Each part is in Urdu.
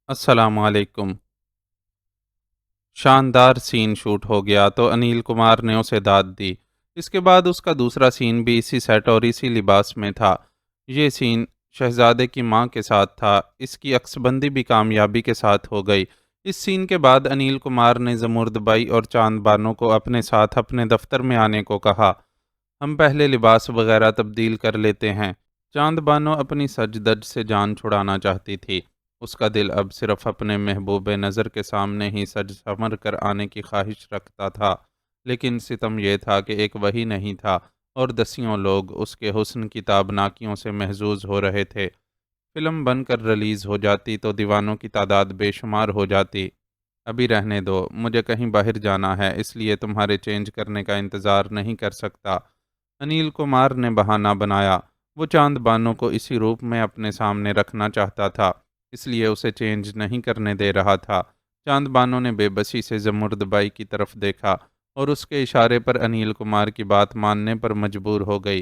السلام علیکم۔ شاندار سین شوٹ ہو گیا تو انیل کمار نے اسے داد دی۔ اس کے بعد اس کا دوسرا سین بھی اسی سیٹ اور اسی لباس میں تھا۔ یہ سین شہزادے کی ماں کے ساتھ تھا۔ اس کی عکس بندی بھی کامیابی کے ساتھ ہو گئی۔ اس سین کے بعد انیل کمار نے زمرد بائی اور چاند بانو کو اپنے ساتھ اپنے دفتر میں آنے کو کہا۔ ہم پہلے لباس وغیرہ تبدیل کر لیتے ہیں۔ چاند بانو اپنی سج دج سے جان چھڑانا چاہتی تھی۔ اس کا دل اب صرف اپنے محبوب نظر کے سامنے ہی سج سنور کر آنے کی خواہش رکھتا تھا، لیکن ستم یہ تھا کہ ایک وہی نہیں تھا اور دسیوں لوگ اس کے حسن کی تابناکیوں سے محظوظ ہو رہے تھے۔ فلم بن کر ریلیز ہو جاتی تو دیوانوں کی تعداد بے شمار ہو جاتی۔ ابھی رہنے دو، مجھے کہیں باہر جانا ہے، اس لیے تمہارے چینج کرنے کا انتظار نہیں کر سکتا۔ انیل کمار نے بہانہ بنایا۔ وہ چاند بانو کو اسی روپ میں اپنے سامنے رکھنا چاہتا تھا، اس لیے اسے چینج نہیں کرنے دے رہا تھا۔ چاند بانو نے بے بسی سے زمرد بائی کی طرف دیکھا اور اس کے اشارے پر انیل کمار کی بات ماننے پر مجبور ہو گئی۔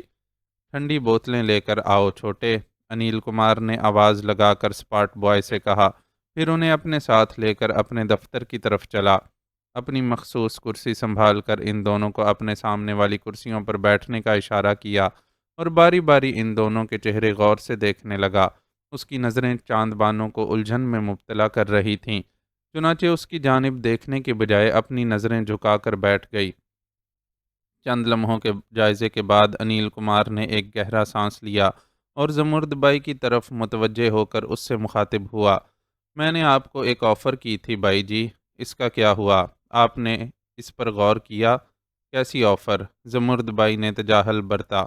ٹھنڈی بوتلیں لے کر آؤ چھوٹے، انیل کمار نے آواز لگا کر اسپاٹ بوائے سے کہا، پھر انہیں اپنے ساتھ لے کر اپنے دفتر کی طرف چلا۔ اپنی مخصوص کرسی سنبھال کر ان دونوں کو اپنے سامنے والی کرسیوں پر بیٹھنے کا اشارہ کیا اور باری باری ان دونوں کے چہرے غور سے دیکھنے لگا۔ اس کی نظریں چاند بانو کو الجھن میں مبتلا کر رہی تھیں، چنانچہ اس کی جانب دیکھنے کے بجائے اپنی نظریں جھکا کر بیٹھ گئی۔ چند لمحوں کے جائزے کے بعد انیل کمار نے ایک گہرا سانس لیا اور زمرد بائی کی طرف متوجہ ہو کر اس سے مخاطب ہوا۔ میں نے آپ کو ایک آفر کی تھی بائی جی، اس کا کیا ہوا؟ آپ نے اس پر غور کیا؟ کیسی آفر؟ زمرد بائی نے تجاہل برتا۔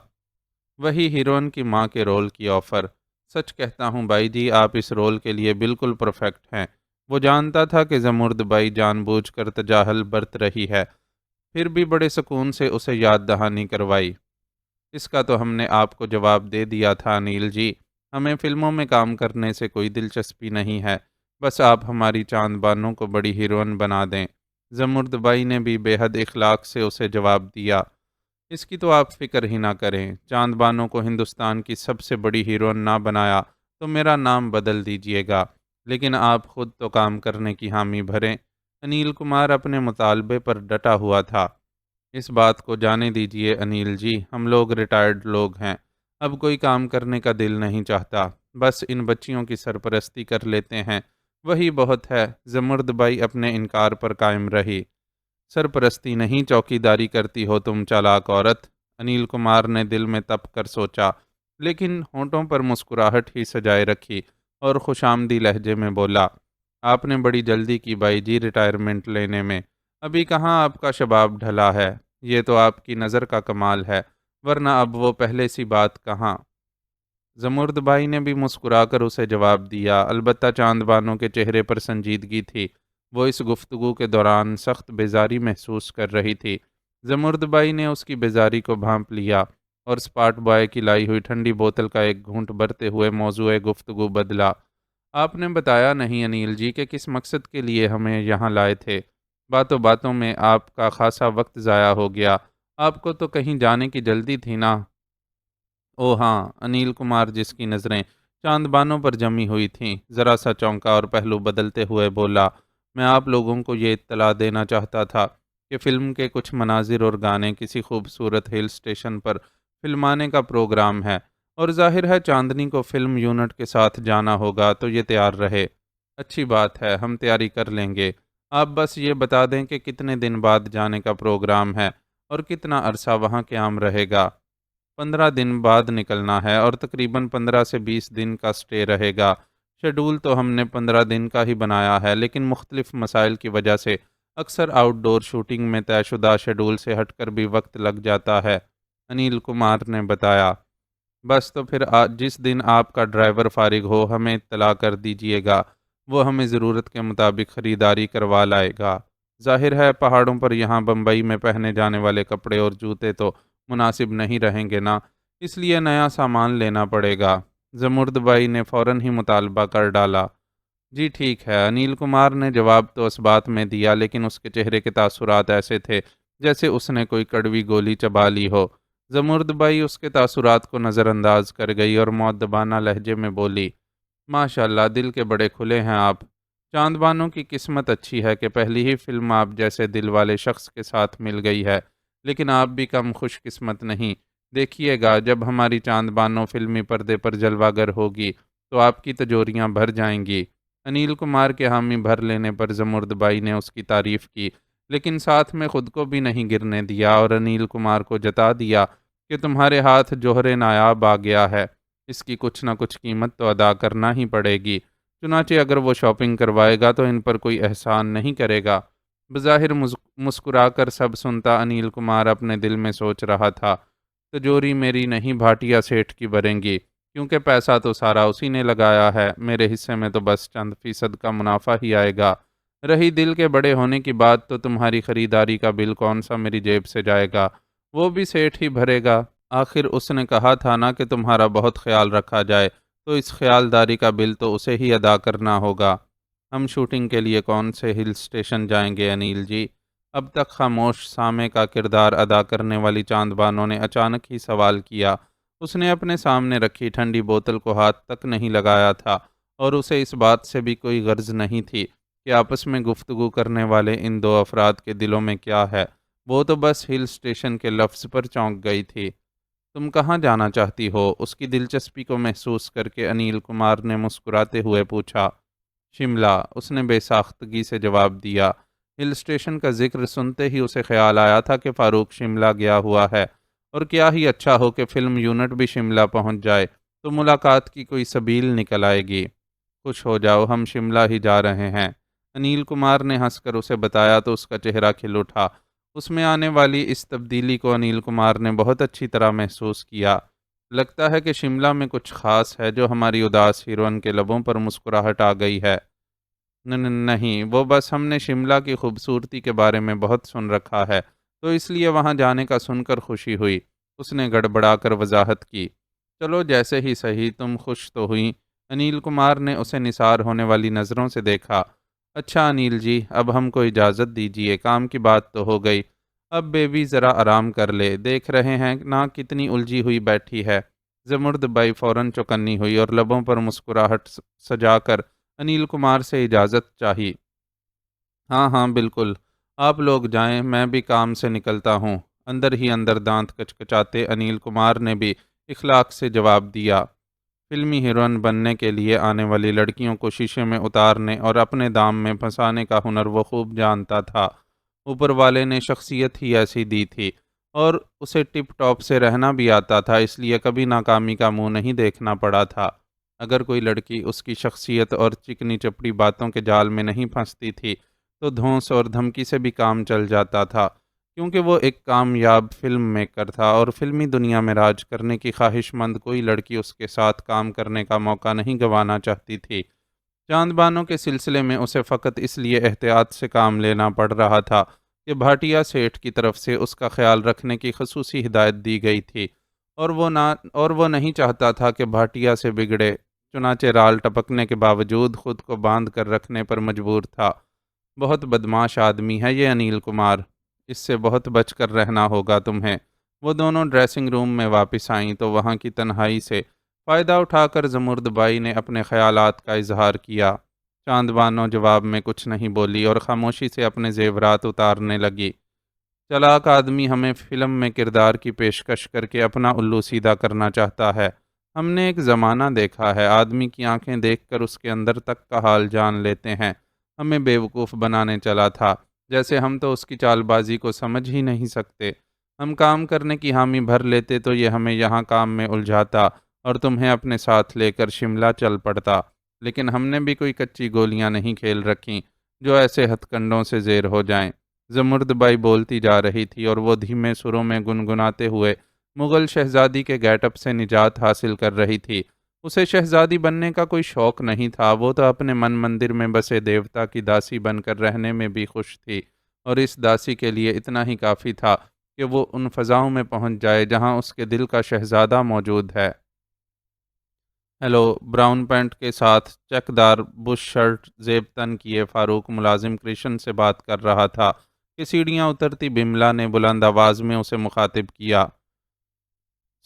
وہی ہیروئن کی ماں کے رول کی آفر۔ سچ کہتا ہوں بائی جی، آپ اس رول کے لیے بالکل پرفیکٹ ہیں۔ وہ جانتا تھا کہ زمرد بائی جان بوجھ کر تجاہل برت رہی ہے، پھر بھی بڑے سکون سے اسے یاد دہانی کروائی۔ اس کا تو ہم نے آپ کو جواب دے دیا تھا انیل جی، ہمیں فلموں میں کام کرنے سے کوئی دلچسپی نہیں ہے، بس آپ ہماری چاند بانو کو بڑی ہیروئن بنا دیں۔ زمرد بائی نے بھی بے حد اخلاق سے اسے جواب دیا۔ اس کی تو آپ فکر ہی نہ کریں، چاند بانو کو ہندوستان کی سب سے بڑی ہیروئن نہ بنایا تو میرا نام بدل دیجیے گا، لیکن آپ خود تو کام کرنے کی حامی بھریں۔ انیل کمار اپنے مطالبے پر ڈٹا ہوا تھا۔ اس بات کو جانے دیجیے انیل جی، ہم لوگ ریٹائرڈ لوگ ہیں، اب کوئی کام کرنے کا دل نہیں چاہتا، بس ان بچیوں کی سرپرستی کر لیتے ہیں، وہی بہت ہے۔ زمرد بائی اپنے انکار پر قائم رہی۔ سرپرستی نہیں، چوکیداری کرتی ہو تم چالاک عورت، انیل کمار نے دل میں تپ کر سوچا، لیکن ہونٹوں پر مسکراہٹ ہی سجائے رکھی اور خوش آمدی لہجے میں بولا، آپ نے بڑی جلدی کی بائی جی ریٹائرمنٹ لینے میں، ابھی کہاں آپ کا شباب ڈھلا ہے، یہ تو آپ کی نظر کا کمال ہے، ورنہ اب وہ پہلے سی بات کہاں۔ زمرد بھائی نے بھی مسکرا کر اسے جواب دیا، البتہ چاند بانو کے چہرے پر سنجیدگی تھی۔ وہ اس گفتگو کے دوران سخت بیزاری محسوس کر رہی تھی۔ زمرد بائی نے اس کی بیزاری کو بھانپ لیا اور اسپاٹ بوائے کی لائی ہوئی ٹھنڈی بوتل کا ایک گھونٹ بھرتے ہوئے موضوع گفتگو بدلا۔ آپ نے بتایا نہیں انیل جی کہ کس مقصد کے لیے ہمیں یہاں لائے تھے۔ باتوں باتوں میں آپ کا خاصا وقت ضائع ہو گیا، آپ کو تو کہیں جانے کی جلدی تھی نا؟ او ہاں، انیل کمار جس کی نظریں چاند بانوں پر جمی ہوئی تھیں، ذرا سا چونکا اور پہلو بدلتے ہوئے بولا، میں آپ لوگوں کو یہ اطلاع دینا چاہتا تھا کہ فلم کے کچھ مناظر اور گانے کسی خوبصورت ہل اسٹیشن پر فلمانے کا پروگرام ہے، اور ظاہر ہے چاندنی کو فلم یونٹ کے ساتھ جانا ہوگا تو یہ تیار رہے۔ اچھی بات ہے، ہم تیاری کر لیں گے، آپ بس یہ بتا دیں کہ کتنے دن بعد جانے کا پروگرام ہے اور کتنا عرصہ وہاں قیام رہے گا۔ 15 دن بعد نکلنا ہے اور تقریباً 15 سے 20 دن کا سٹے رہے گا۔ شیڈول تو ہم نے 15 دن کا ہی بنایا ہے، لیکن مختلف مسائل کی وجہ سے اکثر آؤٹ ڈور شوٹنگ میں طے شدہ شیڈول سے ہٹ کر بھی وقت لگ جاتا ہے، انیل کمار نے بتایا۔ بس تو پھر جس دن آپ کا ڈرائیور فارغ ہو ہمیں اطلاع کر دیجیے گا، وہ ہمیں ضرورت کے مطابق خریداری کروا لائے گا۔ ظاہر ہے پہاڑوں پر یہاں بمبئی میں پہنے جانے والے کپڑے اور جوتے تو مناسب نہیں رہیں گے نا، اس لیے نیا سامان لینا پڑے گا۔ زمرد بائی نے فوراً ہی مطالبہ کر ڈالا۔ جی ٹھیک ہے، انیل کمار نے جواب تو اس بات میں دیا، لیکن اس کے چہرے کے تاثرات ایسے تھے جیسے اس نے کوئی کڑوی گولی چبا لی ہو۔ زمرد بائی اس کے تاثرات کو نظر انداز کر گئی اور مؤدبانہ لہجے میں بولی، ماشاء اللہ، دل کے بڑے کھلے ہیں آپ، چاند بانو کی قسمت اچھی ہے کہ پہلی ہی فلم آپ جیسے دل والے شخص کے ساتھ مل گئی ہے، لیکن آپ بھی کم خوش قسمت نہیں۔ دیکھیے گا جب ہماری چاند بانو فلمی پردے پر جلوہ گر ہوگی تو آپ کی تجوریاں بھر جائیں گی۔ انیل کمار کے حامی بھر لینے پر زمرد بائی نے اس کی تعریف کی، لیکن ساتھ میں خود کو بھی نہیں گرنے دیا اور انیل کمار کو جتا دیا کہ تمہارے ہاتھ جوہر نایاب آ گیا ہے، اس کی کچھ نہ کچھ قیمت تو ادا کرنا ہی پڑے گی۔ چنانچہ اگر وہ شاپنگ کروائے گا تو ان پر کوئی احسان نہیں کرے گا۔ بظاہر مسکرا کر سب سنتا انیل کمار اپنے دل میں سوچ رہا تھا، تجوری میری نہیں بھاٹیا سیٹھ کی بھریں گی، کیونکہ پیسہ تو سارا اسی نے لگایا ہے، میرے حصے میں تو بس چند فیصد کا منافع ہی آئے گا۔ رہی دل کے بڑے ہونے کی بات تو تمہاری خریداری کا بل کون سا میری جیب سے جائے گا، وہ بھی سیٹھ ہی بھرے گا۔ آخر اس نے کہا تھا نا کہ تمہارا بہت خیال رکھا جائے، تو اس خیالداری کا بل تو اسے ہی ادا کرنا ہوگا۔ ہم شوٹنگ کے لیے کون سے ہل اسٹیشن جائیں گے انیل جی؟ اب تک خاموش سامے کا کردار ادا کرنے والی چاند بانو نے اچانک ہی سوال کیا۔ اس نے اپنے سامنے رکھی ٹھنڈی بوتل کو ہاتھ تک نہیں لگایا تھا اور اسے اس بات سے بھی کوئی غرض نہیں تھی کہ آپس میں گفتگو کرنے والے ان دو افراد کے دلوں میں کیا ہے۔ وہ تو بس ہل اسٹیشن کے لفظ پر چونک گئی تھی۔ تم کہاں جانا چاہتی ہو؟ اس کی دلچسپی کو محسوس کر کے انیل کمار نے مسکراتے ہوئے پوچھا۔ شملہ، اس نے بے ساختگی سے جواب دیا۔ ہل اسٹیشن کا ذکر سنتے ہی اسے خیال آیا تھا کہ فاروق شملہ گیا ہوا ہے، اور کیا ہی اچھا ہو کہ فلم یونٹ بھی شملہ پہنچ جائے تو ملاقات کی کوئی سبیل نکل آئے گی۔ خوش ہو جاؤ، ہم شملہ ہی جا رہے ہیں، انیل کمار نے ہنس کر اسے بتایا تو اس کا چہرہ کھل اٹھا۔ اس میں آنے والی اس تبدیلی کو انیل کمار نے بہت اچھی طرح محسوس کیا۔ لگتا ہے کہ شملہ میں کچھ خاص ہے جو ہماری اداس ہیروئن کے لبوں پر مسکراہٹ آ گئی ہے۔ نہیں، وہ بس ہم نے شملہ کی خوبصورتی کے بارے میں بہت سن رکھا ہے، تو اس لیے وہاں جانے کا سن کر خوشی ہوئی، اس نے گڑبڑا کر وضاحت کی۔ چلو جیسے ہی صحیح، تم خوش تو ہوئی؟ انیل کمار نے اسے نثار ہونے والی نظروں سے دیکھا۔ اچھا انیل جی، اب ہم کو اجازت دیجیے، کام کی بات تو ہو گئی، اب بیوی ذرا آرام کر لے، دیکھ رہے ہیں نا کتنی الجھی ہوئی بیٹھی ہے۔ زمرد بائی فوراً چوکنی ہوئی اور لبوں پر مسکراہٹ سجا کر انیل کمار سے اجازت چاہی۔ ہاں ہاں بالکل، آپ لوگ جائیں، میں بھی کام سے نکلتا ہوں۔ اندر ہی اندر دانت کچکچاتے انیل کمار نے بھی اخلاق سے جواب دیا۔ فلمی ہیروئن بننے کے لیے آنے والی لڑکیوں کو شیشے میں اتارنے اور اپنے دام میں پھنسانے کا ہنر وہ خوب جانتا تھا۔ اوپر والے نے شخصیت ہی ایسی دی تھی اور اسے ٹپ ٹاپ سے رہنا بھی آتا تھا، اس لیے کبھی ناکامی کا منہ نہیں دیکھنا پڑا تھا۔ اگر کوئی لڑکی اس کی شخصیت اور چکنی چپڑی باتوں کے جال میں نہیں پھنستی تھی تو دھونس اور دھمکی سے بھی کام چل جاتا تھا، کیونکہ وہ ایک کامیاب فلم میکر تھا اور فلمی دنیا میں راج کرنے کی خواہش مند کوئی لڑکی اس کے ساتھ کام کرنے کا موقع نہیں گنوانا چاہتی تھی۔ چاند بانو کے سلسلے میں اسے فقط اس لیے احتیاط سے کام لینا پڑ رہا تھا کہ بھاٹیا سیٹھ کی طرف سے اس کا خیال رکھنے کی خصوصی ہدایت دی گئی تھی، اور وہ نہیں چاہتا تھا کہ بھاٹیا سے بگڑے، چنانچہ رال ٹپکنے کے باوجود خود کو باندھ کر رکھنے پر مجبور تھا۔ بہت بدماش آدمی ہے یہ انیل کمار، اس سے بہت بچ کر رہنا ہوگا تمہیں۔ وہ دونوں ڈریسنگ روم میں واپس آئیں تو وہاں کی تنہائی سے فائدہ اٹھا کر زمرد بائی نے اپنے خیالات کا اظہار کیا۔ چاند بانو جواب میں کچھ نہیں بولی اور خاموشی سے اپنے زیورات اتارنے لگی۔ چلاک آدمی ہمیں فلم میں کردار کی پیشکش کر کے اپنا الو سیدھا کرنا چاہتا ہے۔ ہم نے ایک زمانہ دیکھا ہے، آدمی کی آنکھیں دیکھ کر اس کے اندر تک کا حال جان لیتے ہیں۔ ہمیں بیوقوف بنانے چلا تھا، جیسے ہم تو اس کی چال بازی کو سمجھ ہی نہیں سکتے۔ ہم کام کرنے کی حامی بھر لیتے تو یہ ہمیں یہاں کام میں الجھاتا اور تمہیں اپنے ساتھ لے کر شملہ چل پڑتا، لیکن ہم نے بھی کوئی کچی گولیاں نہیں کھیل رکھیں جو ایسے ہتھ کنڈوں سے زیر ہو جائیں۔ زمرد بائی بولتی جا رہی تھی اور وہ دھیمے سروں میں گنگناتے ہوئے مغل شہزادی کے گیٹ اپ سے نجات حاصل کر رہی تھی۔ اسے شہزادی بننے کا کوئی شوق نہیں تھا، وہ تو اپنے من مندر میں بسے دیوتا کی داسی بن کر رہنے میں بھی خوش تھی، اور اس داسی کے لیے اتنا ہی کافی تھا کہ وہ ان فضاؤں میں پہنچ جائے جہاں اس کے دل کا شہزادہ موجود ہے۔ ہیلو، براؤن پینٹ کے ساتھ چیک دار بش شرٹ زیب تن کیے فاروق ملازم کرشن سے بات کر رہا تھا کہ سیڑھیاں اترتی بملا نے بلند آواز میں اسے مخاطب کیا۔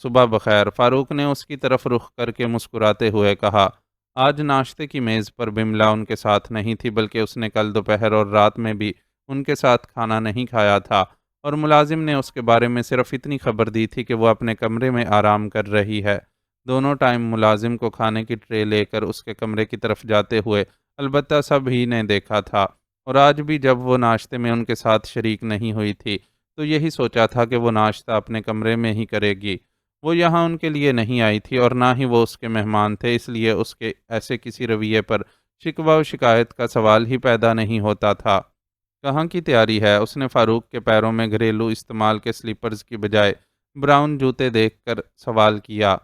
صبح بخیر، فاروق نے اس کی طرف رخ کر کے مسکراتے ہوئے کہا۔ آج ناشتے کی میز پر بملا ان کے ساتھ نہیں تھی، بلکہ اس نے کل دوپہر اور رات میں بھی ان کے ساتھ کھانا نہیں کھایا تھا، اور ملازم نے اس کے بارے میں صرف اتنی خبر دی تھی کہ وہ اپنے کمرے میں آرام کر رہی ہے۔ دونوں ٹائم ملازم کو کھانے کی ٹرے لے کر اس کے کمرے کی طرف جاتے ہوئے البتہ سب ہی نے دیکھا تھا، اور آج بھی جب وہ ناشتے میں ان کے ساتھ شریک نہیں ہوئی تھی تو یہی سوچا تھا کہ وہ ناشتہ اپنے کمرے میں ہی کرے گی۔ وہ یہاں ان کے لیے نہیں آئی تھی اور نہ ہی وہ اس کے مہمان تھے، اس لیے اس کے ایسے کسی رویے پر شکوہ و شکایت کا سوال ہی پیدا نہیں ہوتا تھا۔ کہاں کی تیاری ہے؟ اس نے فاروق کے پیروں میں گھریلو استعمال کے سلیپرز کی بجائے براؤن جوتے دیکھ کر سوال کیا۔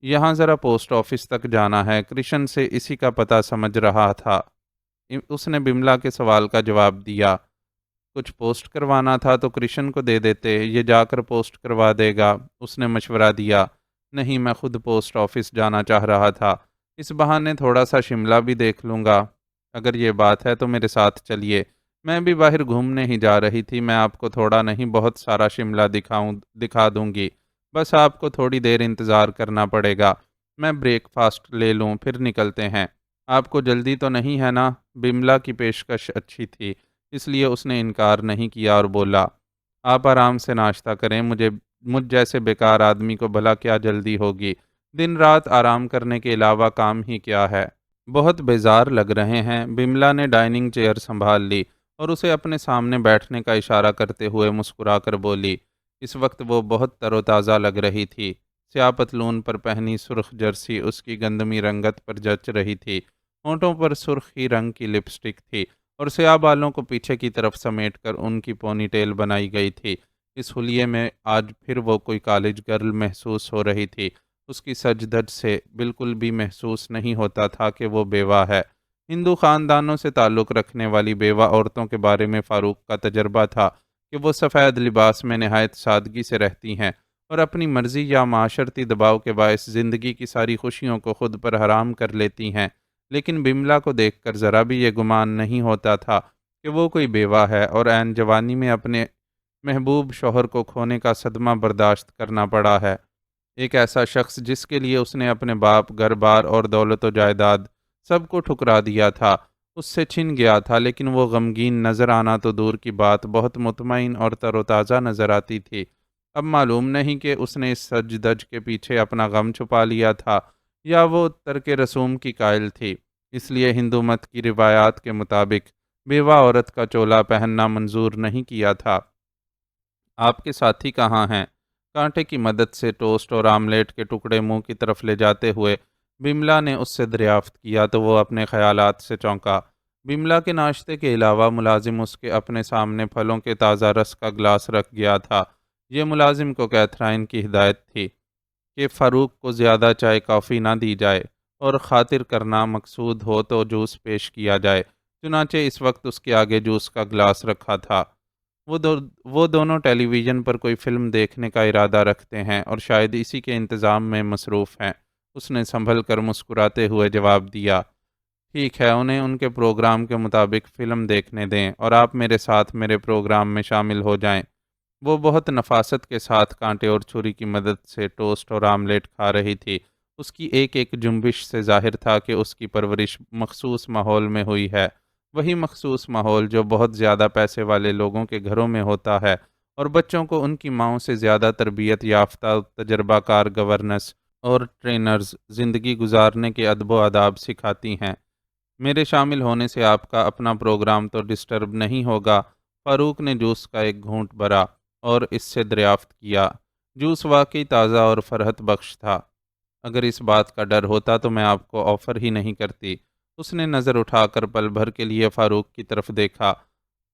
یہاں ذرا پوسٹ آفس تک جانا ہے، کرشن سے اسی کا پتہ سمجھ رہا تھا۔ اس نے بملا کے سوال کا جواب دیا۔ کچھ پوسٹ کروانا تھا تو کرشن کو دے دیتے، یہ جا کر پوسٹ کروا دے گا، اس نے مشورہ دیا۔ نہیں، میں خود پوسٹ آفس جانا چاہ رہا تھا، اس بہانے تھوڑا سا شملہ بھی دیکھ لوں گا۔ اگر یہ بات ہے تو میرے ساتھ چلیے، میں بھی باہر گھومنے ہی جا رہی تھی، میں آپ کو تھوڑا نہیں بہت سارا شملہ دکھا دوں گی، بس آپ کو تھوڑی دیر انتظار کرنا پڑے گا، میں بریک فاسٹ لے لوں پھر نکلتے ہیں۔ آپ کو جلدی تو نہیں ہے نا؟ بملا کی پیشکش اچھی تھی، اس لیے اس نے انکار نہیں کیا اور بولا، آپ آرام سے ناشتہ کریں، مجھ جیسے بیکار آدمی کو بھلا کیا جلدی ہوگی، دن رات آرام کرنے کے علاوہ کام ہی کیا ہے؟ بہت بیزار لگ رہے ہیں۔ بملا نے ڈائننگ چیئر سنبھال لی اور اسے اپنے سامنے بیٹھنے کا اشارہ کرتے ہوئے مسکرا کر بولی۔ اس وقت وہ بہت تر و تازہ لگ رہی تھی، سیاہ پتلون پر پہنی سرخ جرسی اس کی گندمی رنگت پر جچ رہی تھی، ہونٹوں پر سرخ ہی رنگ کی لپسٹک تھی اور سیاہ بالوں کو پیچھے کی طرف سمیٹ کر ان کی پونی ٹیل بنائی گئی تھی۔ اس حلیے میں آج پھر وہ کوئی کالج گرل محسوس ہو رہی تھی۔ اس کی سج دھج سے بالکل بھی محسوس نہیں ہوتا تھا کہ وہ بیوہ ہے۔ ہندو خاندانوں سے تعلق رکھنے والی بیوہ عورتوں کے بارے میں فاروق کا تجربہ تھا کہ وہ سفید لباس میں نہایت سادگی سے رہتی ہیں اور اپنی مرضی یا معاشرتی دباؤ کے باعث زندگی کی ساری خوشیوں کو خود پر حرام کر لیتی ہیں، لیکن بملا کو دیکھ کر ذرا بھی یہ گمان نہیں ہوتا تھا کہ وہ کوئی بیوہ ہے اور عین جوانی میں اپنے محبوب شوہر کو کھونے کا صدمہ برداشت کرنا پڑا ہے۔ ایک ایسا شخص جس کے لیے اس نے اپنے باپ، گھر بار اور دولت و جائیداد سب کو ٹھکرا دیا تھا، اس سے چھن گیا تھا، لیکن وہ غمگین نظر آنا تو دور کی بات، بہت مطمئن اور تر و تازہ نظر آتی تھی۔ اب معلوم نہیں کہ اس نے اس سج دج کے پیچھے اپنا غم چھپا لیا تھا یا وہ ترک رسوم کی قائل تھی۔ اس لیے ہندو مت کی روایات کے مطابق بیوہ عورت کا چولا پہننا منظور نہیں کیا تھا۔ آپ کے ساتھی کہاں ہیں؟ کانٹے کی مدد سے ٹوسٹ اور آملیٹ کے ٹکڑے منہ کی طرف لے جاتے ہوئے بملا نے اس سے دریافت کیا تو وہ اپنے خیالات سے چونکا۔ بملا کے ناشتے کے علاوہ ملازم اس کے اپنے سامنے پھلوں کے تازہ رس کا گلاس رکھ گیا تھا۔ یہ ملازم کو کیتھرائن کی ہدایت تھی کہ فاروق کو زیادہ چائے کافی نہ دی جائے اور خاطر کرنا مقصود ہو تو جوس پیش کیا جائے، چنانچہ اس وقت اس کے آگے جوس کا گلاس رکھا تھا۔ وہ دونوں ٹیلی ویژن پر کوئی فلم دیکھنے کا ارادہ رکھتے ہیں اور شاید اسی کے انتظام میں مصروف ہیں، اس نے سنبھل کر مسکراتے ہوئے جواب دیا۔ ٹھیک ہے، انہیں ان کے پروگرام کے مطابق فلم دیکھنے دیں اور آپ میرے ساتھ میرے پروگرام میں شامل ہو جائیں۔ وہ بہت نفاست کے ساتھ کانٹے اور چھری کی مدد سے ٹوسٹ اور آملیٹ کھا رہی تھی۔ اس کی ایک ایک جنبش سے ظاہر تھا کہ اس کی پرورش مخصوص ماحول میں ہوئی ہے، وہی مخصوص ماحول جو بہت زیادہ پیسے والے لوگوں کے گھروں میں ہوتا ہے اور بچوں کو ان کی ماؤں سے زیادہ تربیت یافتہ تجربہ کار گورننس اور ٹرینرز زندگی گزارنے کے ادب و آداب سکھاتی ہیں۔ میرے شامل ہونے سے آپ کا اپنا پروگرام تو ڈسٹرب نہیں ہوگا؟ فاروق نے جوس کا ایک گھونٹ بھرا اور اس سے دریافت کیا۔ جوس واقعی تازہ اور فرحت بخش تھا۔ اگر اس بات کا ڈر ہوتا تو میں آپ کو آفر ہی نہیں کرتی۔ اس نے نظر اٹھا کر پل بھر کے لیے فاروق کی طرف دیکھا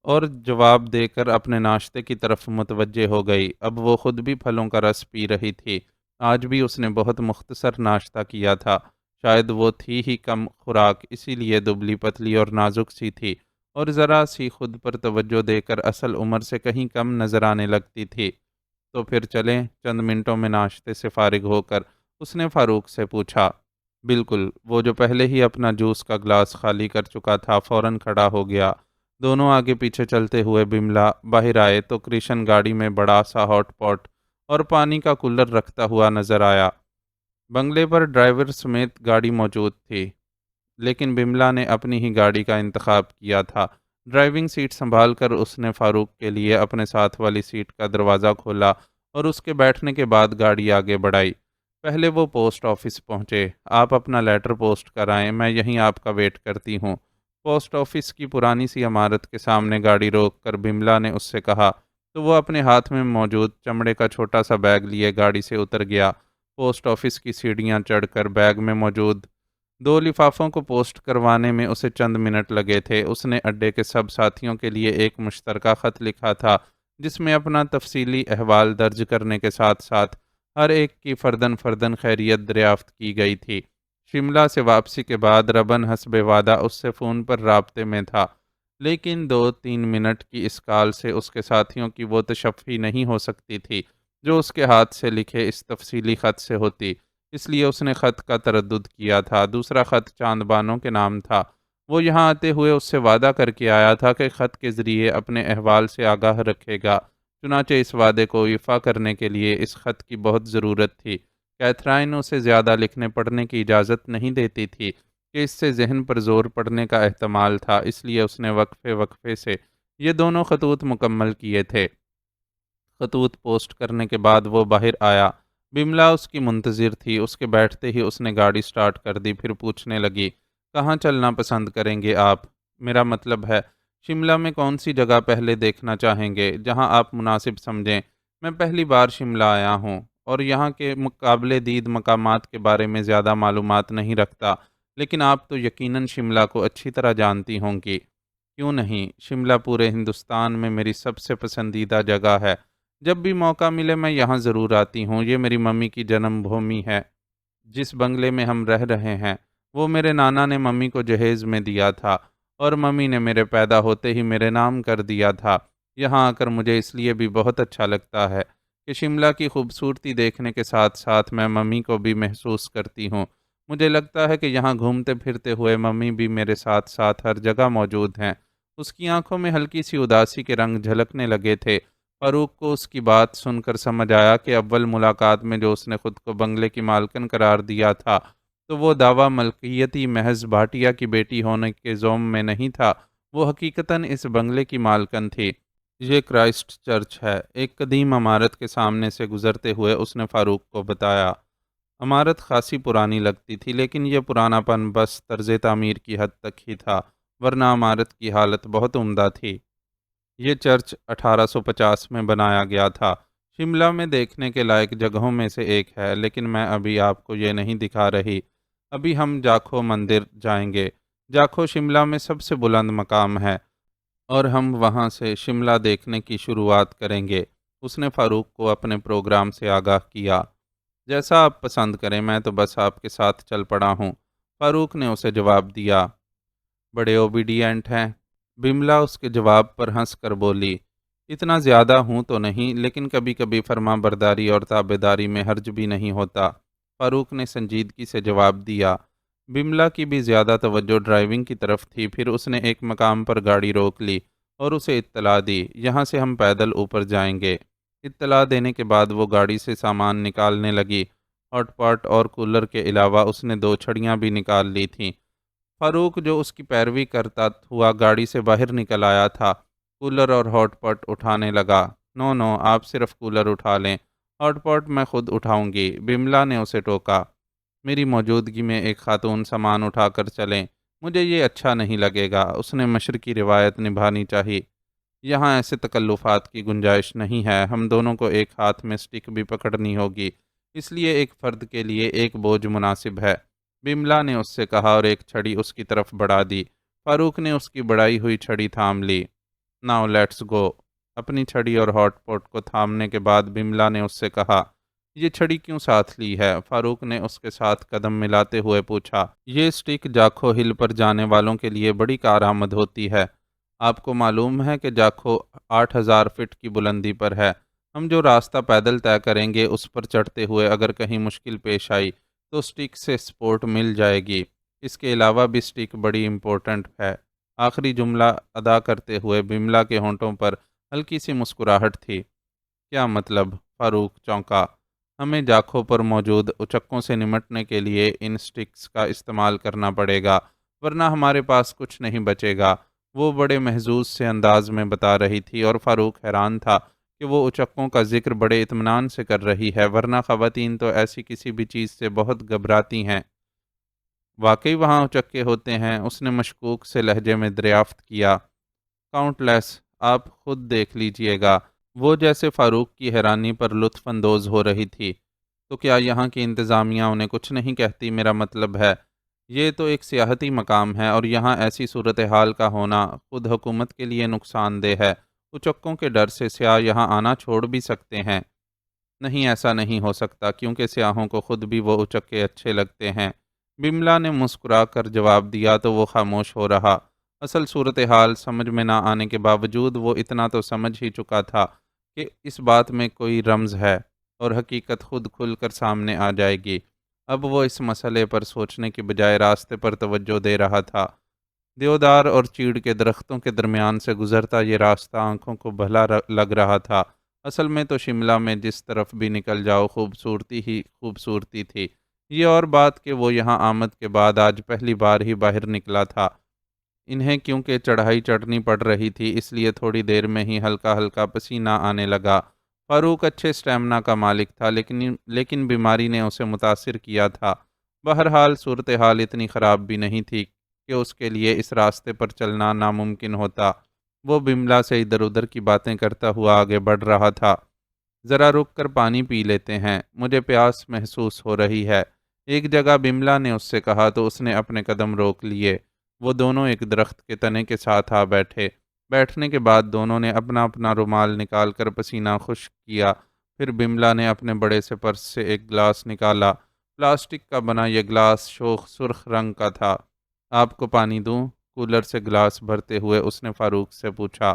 اور جواب دے کر اپنے ناشتے کی طرف متوجہ ہو گئی۔ اب وہ خود بھی پھلوں کا رس پی رہی تھی۔ آج بھی اس نے بہت مختصر ناشتہ کیا تھا، شاید وہ تھی ہی کم خوراک، اسی لیے دبلی پتلی اور نازک سی تھی اور ذرا سی خود پر توجہ دے کر اصل عمر سے کہیں کم نظر آنے لگتی تھی۔ تو پھر چلیں، چند منٹوں میں ناشتے سے فارغ ہو کر اس نے فاروق سے پوچھا۔ بالکل، وہ جو پہلے ہی اپنا جوس کا گلاس خالی کر چکا تھا فوراً کھڑا ہو گیا۔ دونوں آگے پیچھے چلتے ہوئے بملا باہر آئے تو کرشن گاڑی میں بڑا سا ہاٹ پاٹ اور پانی کا کولر رکھتا ہوا نظر آیا۔ بنگلے پر ڈرائیور سمیت گاڑی موجود تھی، لیکن بملا نے اپنی ہی گاڑی کا انتخاب کیا تھا۔ ڈرائیونگ سیٹ سنبھال کر اس نے فاروق کے لیے اپنے ساتھ والی سیٹ کا دروازہ کھولا اور اس کے بیٹھنے کے بعد گاڑی آگے بڑھائی۔ پہلے وہ پوسٹ آفس پہنچے۔ آپ اپنا لیٹر پوسٹ کرائیں، میں یہیں آپ کا ویٹ کرتی ہوں۔ پوسٹ آفس کی پرانی سی عمارت کے سامنے گاڑی روک کر بملا نے اس سے کہا، تو وہ اپنے ہاتھ میں موجود چمڑے کا چھوٹا سا بیگ لیے گاڑی سے اتر گیا۔ پوسٹ آفس کی سیڑھیاں چڑھ کر بیگ میں موجود 2 لفافوں کو پوسٹ کروانے میں اسے چند منٹ لگے تھے۔ اس نے اڈے کے سب ساتھیوں کے لیے ایک مشترکہ خط لکھا تھا، جس میں اپنا تفصیلی احوال درج کرنے کے ساتھ ساتھ ہر ایک کی فردن فردن خیریت دریافت کی گئی تھی۔ شملہ سے واپسی کے بعد ربن حسب وعدہ اس سے فون پر رابطے میں تھا، لیکن 2-3 منٹ کی اس کال سے اس کے ساتھیوں کی وہ تشفی نہیں ہو سکتی تھی جو اس کے ہاتھ سے لکھے اس تفصیلی خط سے ہوتی۔ اس لیے اس نے خط کا تردد کیا تھا۔ دوسرا خط چاند بانو کے نام تھا۔ وہ یہاں آتے ہوئے اس سے وعدہ کر کے آیا تھا کہ خط کے ذریعے اپنے احوال سے آگاہ رکھے گا۔ چنانچہ اس وعدے کو ایفا کرنے کے لیے اس خط کی بہت ضرورت تھی۔ کیتھرائن اسے زیادہ لکھنے پڑھنے کی اجازت نہیں دیتی تھی کہ اس سے ذہن پر زور پڑنے کا احتمال تھا، اس لیے اس نے وقفے وقفے سے یہ دونوں خطوط مکمل کیے تھے۔ خطوط پوسٹ کرنے کے بعد وہ باہر آیا۔ بملا اس کی منتظر تھی۔ اس کے بیٹھتے ہی اس نے گاڑی سٹارٹ کر دی، پھر پوچھنے لگی، کہاں چلنا پسند کریں گے آپ؟ میرا مطلب ہے، شملہ میں کون سی جگہ پہلے دیکھنا چاہیں گے؟ جہاں آپ مناسب سمجھیں۔ میں پہلی بار شملہ آیا ہوں اور یہاں کے مقابلے دید مقامات کے بارے میں زیادہ معلومات نہیں رکھتا، لیکن آپ تو یقیناً شملہ کو اچھی طرح جانتی ہوں گی۔ کیوں نہیں، شملہ پورے ہندوستان میں میری سب سے پسندیدہ جگہ ہے۔ جب بھی موقع ملے میں یہاں ضرور آتی ہوں۔ یہ میری ممی کی جنم بھومی ہے۔ جس بنگلے میں ہم رہ رہے ہیں وہ میرے نانا نے ممی کو جہیز میں دیا تھا اور ممی نے میرے پیدا ہوتے ہی میرے نام کر دیا تھا۔ یہاں آ کر مجھے اس لیے بھی بہت اچھا لگتا ہے کہ شملہ کی خوبصورتی دیکھنے کے ساتھ ساتھ میں ممی کو بھی محسوس کرتی ہوں۔ مجھے لگتا ہے کہ یہاں گھومتے پھرتے ہوئے ممی بھی میرے ساتھ ساتھ ہر جگہ موجود ہیں۔ اس کی آنکھوں میں ہلکی سی اداسی کے رنگ جھلکنے لگے تھے۔ فاروق کو اس کی بات سن کر سمجھ آیا کہ اول ملاقات میں جو اس نے خود کو بنگلے کی مالکن قرار دیا تھا، تو وہ دعویٰ ملکیتی محض بھاٹیا کی بیٹی ہونے کے زوم میں نہیں تھا، وہ حقیقتاً اس بنگلے کی مالکن تھی۔ یہ کرائسٹ چرچ ہے، ایک قدیم عمارت کے سامنے سے گزرتے ہوئے اس نے فاروق کو بتایا۔ عمارت خاصی پرانی لگتی تھی، لیکن یہ پرانا پن بس طرز تعمیر کی حد تک ہی تھا، ورنہ عمارت کی حالت بہت عمدہ تھی۔ یہ چرچ 1850 میں بنایا گیا تھا۔ شملہ میں دیکھنے کے لائق جگہوں میں سے ایک ہے، لیکن میں ابھی آپ کو یہ نہیں دکھا رہی۔ ابھی ہم جاکھو مندر جائیں گے۔ جاکھو شملہ میں سب سے بلند مقام ہے اور ہم وہاں سے شملہ دیکھنے کی شروعات کریں گے۔ اس نے فاروق کو اپنے پروگرام سے آگاہ کیا۔ جیسا آپ پسند کریں، میں تو بس آپ کے ساتھ چل پڑا ہوں، فاروق نے اسے جواب دیا۔ بڑے اوبیڈینٹ ہیں۔ بملا اس کے جواب پر ہنس کر بولی، اتنا زیادہ ہوں تو نہیں، لیکن کبھی کبھی فرما برداری اور تابعداری میں حرج بھی نہیں ہوتا، فاروق نے سنجیدگی سے جواب دیا۔ بملا کی بھی زیادہ توجہ ڈرائیونگ کی طرف تھی۔ پھر اس نے ایک مقام پر گاڑی روک لی اور اسے اطلاع دی، یہاں سے ہم پیدل اوپر جائیں گے۔ اطلاع دینے کے بعد وہ گاڑی سے سامان نکالنے لگی۔ ہاٹ پاٹ اور کولر کے علاوہ اس نے 2 چھڑیاں بھی نکال لی تھیں۔ فاروق جو اس کی پیروی کرتا ہوا گاڑی سے باہر نکل آیا تھا، کولر اور ہاٹ پاٹ اٹھانے لگا۔ نو نو، آپ صرف کولر اٹھا لیں، ہاٹ پاٹ میں خود اٹھاؤں گی، بملا نے اسے ٹوکا۔ میری موجودگی میں ایک خاتون سامان اٹھا کر چلیں، مجھے یہ اچھا نہیں لگے گا۔ اس نے مشرقی روایت نبھانی چاہی۔ یہاں ایسے تکلفات کی گنجائش نہیں ہے، ہم دونوں کو ایک ہاتھ میں سٹک بھی پکڑنی ہوگی، اس لیے ایک فرد کے لیے ایک بوجھ مناسب ہے، بملا نے اس سے کہا اور ایک چھڑی اس کی طرف بڑھا دی۔ فاروق نے اس کی بڑھائی ہوئی چھڑی تھام لی۔ Now let's go. اپنی چھڑی اور ہاٹ پاٹ کو تھامنے کے بعد بملا نے اس سے کہا، یہ چھڑی کیوں ساتھ لی ہے؟ فاروق نے اس کے ساتھ قدم ملاتے ہوئے پوچھا۔ یہ سٹک جاکھو ہل پر جانے والوں کے لیے بڑی کارآمد ہوتی ہے۔ آپ کو معلوم ہے کہ جاکھو 8000 فٹ کی بلندی پر ہے۔ ہم جو راستہ پیدل طے کریں گے اس پر چڑھتے ہوئے اگر کہیں مشکل پیش آئی تو سٹک سے سپورٹ مل جائے گی۔ اس کے علاوہ بھی سٹک بڑی امپورٹنٹ ہے۔ آخری جملہ ادا کرتے ہوئے بملا کے ہونٹوں پر ہلکی سی مسکراہٹ تھی۔ کیا مطلب؟ فاروق چونکا۔ ہمیں جاکھوں پر موجود اچکوں سے نمٹنے کے لیے ان سٹکس کا استعمال کرنا پڑے گا، ورنہ ہمارے پاس کچھ نہیں بچے گا۔ وہ بڑے محظوظ سے انداز میں بتا رہی تھی اور فاروق حیران تھا کہ وہ اچکوں کا ذکر بڑے اطمینان سے کر رہی ہے، ورنہ خواتین تو ایسی کسی بھی چیز سے بہت گھبراتی ہیں۔ واقعی وہاں اچکے ہوتے ہیں؟ اس نے مشکوک سے لہجے میں دریافت کیا۔ کاؤنٹ لیس، آپ خود دیکھ لیجئے گا۔ وہ جیسے فاروق کی حیرانی پر لطف اندوز ہو رہی تھی۔ تو کیا یہاں کی انتظامیہ انہیں کچھ نہیں کہتی؟ میرا مطلب ہے یہ تو ایک سیاحتی مقام ہے اور یہاں ایسی صورتحال کا ہونا خود حکومت کے لیے نقصان دہ ہے۔ اچکوں کے ڈر سے سیاح یہاں آنا چھوڑ بھی سکتے ہیں۔ نہیں، ایسا نہیں ہو سکتا، کیونکہ سیاحوں کو خود بھی وہ اچکے اچھے لگتے ہیں۔ بملا نے مسکرا کر جواب دیا تو وہ خاموش ہو رہا۔ اصل صورتحال سمجھ میں نہ آنے کے باوجود وہ اتنا تو سمجھ ہی چکا تھا کہ اس بات میں کوئی رمز ہے اور حقیقت خود کھل کر سامنے آ جائے گی۔ اب وہ اس مسئلے پر سوچنے کی بجائے راستے پر توجہ دے رہا تھا۔ دیودار اور چیڑ کے درختوں کے درمیان سے گزرتا یہ راستہ آنکھوں کو بھلا لگ رہا تھا۔ اصل میں تو شملہ میں جس طرف بھی نکل جاؤ خوبصورتی ہی خوبصورتی تھی۔ یہ اور بات کہ وہ یہاں آمد کے بعد آج پہلی بار ہی باہر نکلا تھا۔ انہیں کیونکہ چڑھائی چڑھنی پڑ رہی تھی، اس لیے تھوڑی دیر میں ہی ہلکا ہلکا پسینہ آنے لگا۔ فاروق اچھے اسٹیمنا کا مالک تھا، لیکن بیماری نے اسے متاثر کیا تھا۔ بہرحال صورتحال اتنی خراب بھی نہیں تھی کہ اس کے لیے اس راستے پر چلنا ناممکن ہوتا۔ وہ بملا سے ادھر ادھر کی باتیں کرتا ہوا آگے بڑھ رہا تھا۔ ذرا رک کر پانی پی لیتے ہیں، مجھے پیاس محسوس ہو رہی ہے، ایک جگہ بملا نے اس سے کہا تو اس نے اپنے قدم روک لیے۔ وہ دونوں ایک درخت کے تنے کے ساتھ آ بیٹھے۔ بیٹھنے کے بعد دونوں نے اپنا اپنا رومال نکال کر پسینہ خشک کیا۔ پھر بملا نے اپنے بڑے سے پرس سے ایک گلاس نکالا۔ پلاسٹک کا بنا یہ گلاس شوخ سرخ رنگ کا تھا۔ آپ کو پانی دوں؟ کولر سے گلاس بھرتے ہوئے اس نے فاروق سے پوچھا۔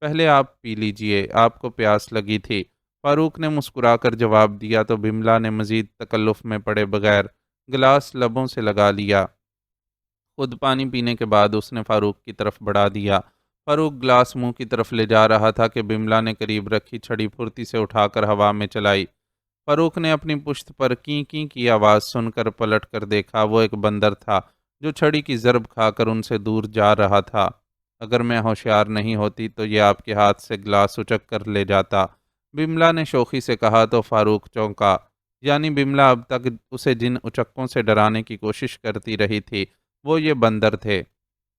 پہلے آپ پی لیجئے، آپ کو پیاس لگی تھی، فاروق نے مسکرا کر جواب دیا تو بملا نے مزید تکلف میں پڑے بغیر گلاس لبوں سے لگا لیا۔ خود پانی پینے کے بعد اس نے فاروق کی طرف بڑھا دیا۔ فاروق گلاس منہ کی طرف لے جا رہا تھا کہ بملا نے قریب رکھی چھڑی پھرتی سے اٹھا کر ہوا میں چلائی۔ فاروق نے اپنی پشت پر کیں کیں کی آواز سن کر پلٹ کر دیکھا۔ وہ ایک بندر تھا جو چھڑی کی ضرب کھا کر ان سے دور جا رہا تھا۔ اگر میں ہوشیار نہیں ہوتی تو یہ آپ کے ہاتھ سے گلاس اچک کر لے جاتا، بملا نے شوخی سے کہا تو فاروق چونکا۔ یعنی بملا اب تک اسے جن اچکوں سے ڈرانے کی کوشش کرتی رہی تھی وہ یہ بندر تھے۔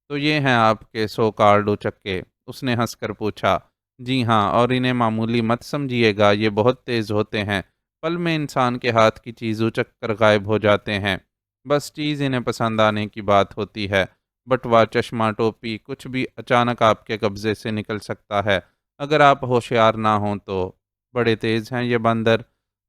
تو یہ ہیں آپ کے سو کارڈ اچکے؟ اس نے ہنس کر پوچھا۔ جی ہاں، اور انہیں معمولی مت سمجھیے گا، یہ بہت تیز ہوتے ہیں، پل میں انسان کے ہاتھ کی چیز اچک کر غائب ہو جاتے ہیں۔ بس چیز انہیں پسند آنے کی بات ہوتی ہے۔ بٹوا، چشمہ، ٹوپی، کچھ بھی اچانک آپ کے قبضے سے نکل سکتا ہے اگر آپ ہوشیار نہ ہوں تو۔ بڑے تیز ہیں یہ بندر،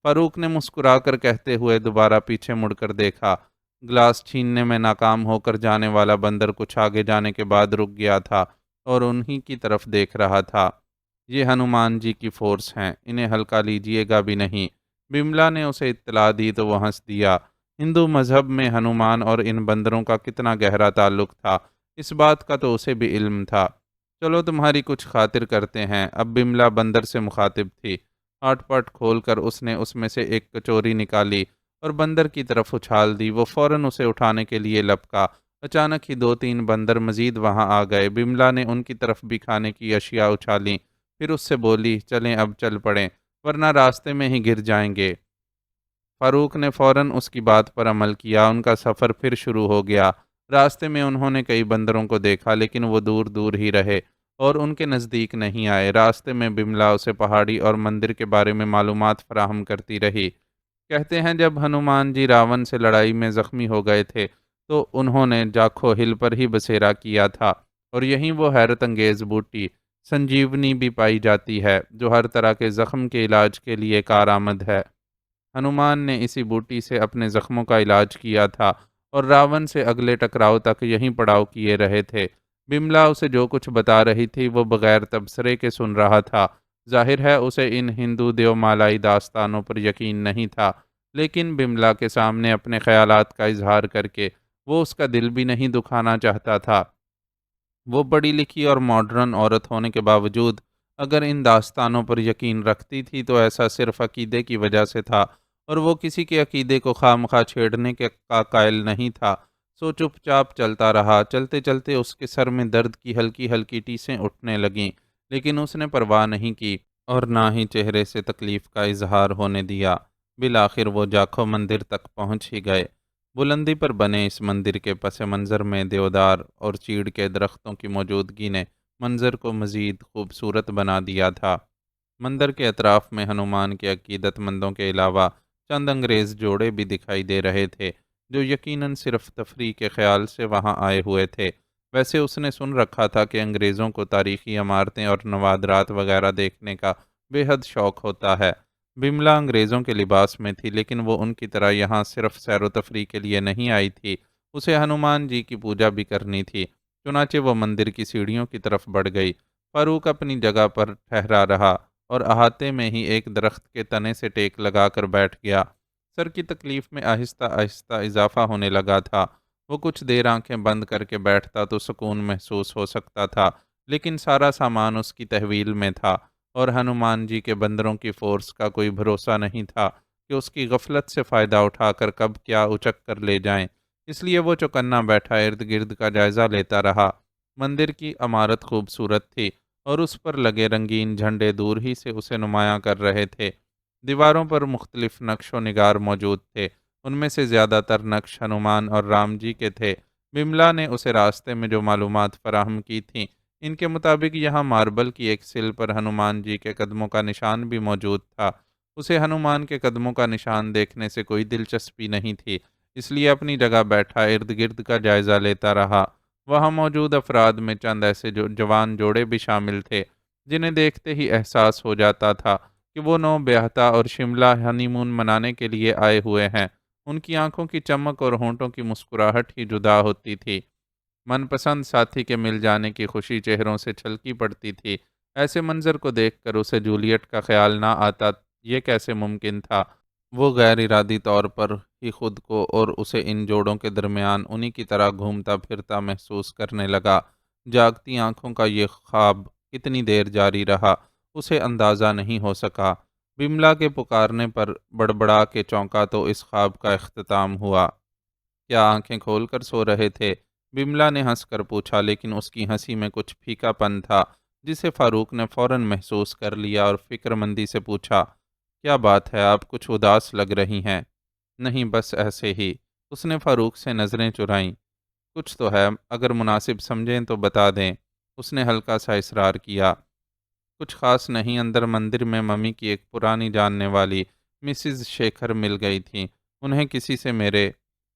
فاروق نے مسکرا کر کہتے ہوئے دوبارہ پیچھے مڑ کر دیکھا۔ گلاس چھیننے میں ناکام ہو کر جانے والا بندر کچھ آگے جانے کے بعد رک گیا تھا اور انہی کی طرف دیکھ رہا تھا۔ یہ ہنومان جی کی فورس ہیں، انہیں ہلکا لیجیے گا بھی نہیں۔ بملا نے اسے اطلاع دی تو وہ ہنس دیا۔ ہندو مذہب میں ہنومان اور ان بندروں کا کتنا گہرا تعلق تھا، اس بات کا تو اسے بھی علم تھا۔ چلو تمہاری کچھ خاطر کرتے ہیں۔ اب بملا بندر سے مخاطب تھی۔ ہاٹ پٹ کھول کر اس نے اس میں سے ایک کچوری نکالی اور بندر کی طرف اچھال دی۔ وہ فوراً اسے اٹھانے کے لیے لپکا۔ اچانک ہی دو تین بندر مزید وہاں آ گئے۔ بملا نے ان کی طرف بھی کھانے کی اشیاء اچھالیں، پھر اس سے بولی، چلیں اب چل پڑیں، ورنہ راستے میں ہی گر جائیں گے۔ فاروق نے فوراً اس کی بات پر عمل کیا۔ ان کا سفر پھر شروع ہو گیا۔ راستے میں انہوں نے کئی بندروں کو دیکھا لیکن وہ دور دور ہی رہے اور ان کے نزدیک نہیں آئے۔ راستے میں بملا اسے پہاڑی اور مندر کے بارے میں معلومات فراہم کرتی رہی۔ کہتے ہیں جب ہنومان جی راون سے لڑائی میں زخمی ہو گئے تھے تو انہوں نے جاکھو ہل پر ہی بسیرا کیا تھا اور یہیں وہ حیرت انگیز بوٹی سنجیونی بھی پائی جاتی ہے جو ہر طرح کے زخم کے علاج کے لیے کارآمد ہے۔ ہنومان نے اسی بوٹی سے اپنے زخموں کا علاج کیا تھا اور راون سے اگلے ٹکراؤ تک یہیں پڑاؤ کیے رہے تھے۔ بملا اسے جو کچھ بتا رہی تھی وہ بغیر تبصرے کے سن رہا تھا۔ ظاہر ہے اسے ان ہندو دیو مالائی داستانوں پر یقین نہیں تھا، لیکن بملا کے سامنے اپنے خیالات کا اظہار کر کے وہ اس کا دل بھی نہیں دکھانا چاہتا تھا۔ وہ پڑھی لکھی اور ماڈرن عورت ہونے کے باوجود اگر ان داستانوں پر یقین رکھتی تھی تو ایسا صرف عقیدے کی وجہ سے تھا اور وہ کسی کے عقیدے کو خواہ چھیڑنے کے کا قائل نہیں تھا، سو چپ چاپ چلتا رہا۔ چلتے چلتے اس کے سر میں درد کی ہلکی ہلکی ٹیسیں اٹھنے لگیں، لیکن اس نے پرواہ نہیں کی اور نہ ہی چہرے سے تکلیف کا اظہار ہونے دیا۔ بالآخر وہ جاکھو مندر تک پہنچ ہی گئے۔ بلندی پر بنے اس مندر کے پس منظر میں دیودار اور چیڑ کے درختوں کی موجودگی نے منظر کو مزید خوبصورت بنا دیا تھا۔ مندر کے اطراف میں ہنومان کے عقیدت مندوں کے علاوہ چند انگریز جوڑے بھی دکھائی دے رہے تھے، جو یقیناً صرف تفریح کے خیال سے وہاں آئے ہوئے تھے۔ ویسے اس نے سن رکھا تھا کہ انگریزوں کو تاریخی عمارتیں اور نوادرات وغیرہ دیکھنے کا بے حد شوق ہوتا ہے۔ بملا انگریزوں کے لباس میں تھی، لیکن وہ ان کی طرح یہاں صرف سیر و تفریح کے لیے نہیں آئی تھی، اسے ہنومان جی کی پوجا بھی کرنی تھی۔ چنانچہ وہ مندر کی سیڑھیوں کی طرف بڑھ گئی۔ فاروق اپنی جگہ پر ٹھہرا رہا اور احاطے میں ہی ایک درخت کے تنے سے ٹیک لگا کر بیٹھ گیا۔ سر کی تکلیف میں آہستہ آہستہ اضافہ ہونے لگا تھا۔ وہ کچھ دیر آنکھیں بند کر کے بیٹھتا تو سکون محسوس ہو سکتا تھا، لیکن سارا سامان اس کی تحویل میں تھا اور ہنومان جی کے بندروں کی فورس کا کوئی بھروسہ نہیں تھا کہ اس کی غفلت سے فائدہ اٹھا کر کب کیا اچک کر لے جائیں۔ اس لیے وہ چوکنا بیٹھا ارد گرد کا جائزہ لیتا رہا۔ مندر کی عمارت خوبصورت تھی اور اس پر لگے رنگین جھنڈے دور ہی سے اسے نمایاں کر رہے تھے۔ دیواروں پر مختلف نقش و نگار موجود تھے، ان میں سے زیادہ تر نقش ہنومان اور رام جی کے تھے۔ بملا نے اسے راستے میں جو معلومات فراہم کی تھیں، ان کے مطابق یہاں ماربل کی ایک سل پر ہنومان جی کے قدموں کا نشان بھی موجود تھا۔ اسے ہنومان کے قدموں کا نشان دیکھنے سے کوئی دلچسپی نہیں تھی، اس لیے اپنی جگہ بیٹھا ارد گرد کا جائزہ لیتا رہا۔ وہاں موجود افراد میں چند ایسے جوان جوڑے بھی شامل تھے جنہیں دیکھتے ہی احساس ہو جاتا تھا کہ وہ نو بیاہتا اور شملہ ہنی مون منانے کے لیے آئے ہوئے ہیں۔ ان کی آنکھوں کی چمک اور ہونٹوں کی مسکراہٹ ہی جدا ہوتی تھی۔ من پسند ساتھی کے مل جانے کی خوشی چہروں سے چھلکی پڑتی تھی۔ ایسے منظر کو دیکھ کر اسے جولیٹ کا خیال نہ آتا، یہ کیسے ممکن تھا؟ وہ غیر ارادی طور پر ہی خود کو اور اسے ان جوڑوں کے درمیان انہی کی طرح گھومتا پھرتا محسوس کرنے لگا۔ جاگتی آنکھوں کا یہ خواب کتنی دیر جاری رہا، اسے اندازہ نہیں ہو سکا۔ بملا کے پکارنے پر بڑبڑا کے چونکا تو اس خواب کا اختتام ہوا۔ کیا آنکھیں کھول کر سو رہے تھے؟ بملا نے ہنس کر پوچھا، لیکن اس کی ہنسی میں کچھ پھیکا پن تھا جسے فاروق نے فوراً محسوس کر لیا اور فکر مندی سے پوچھا، کیا بات ہے، آپ کچھ اداس لگ رہی ہیں؟ نہیں، بس ایسے ہی۔ اس نے فاروق سے نظریں چرائیں۔ کچھ تو ہے، اگر مناسب سمجھیں تو بتا دیں۔ اس نے ہلکا سا اصرار کیا۔ کچھ خاص نہیں، اندر مندر میں ممی کی ایک پرانی جاننے والی مسز شیکھر مل گئی تھیں۔ انہیں کسی سے میرے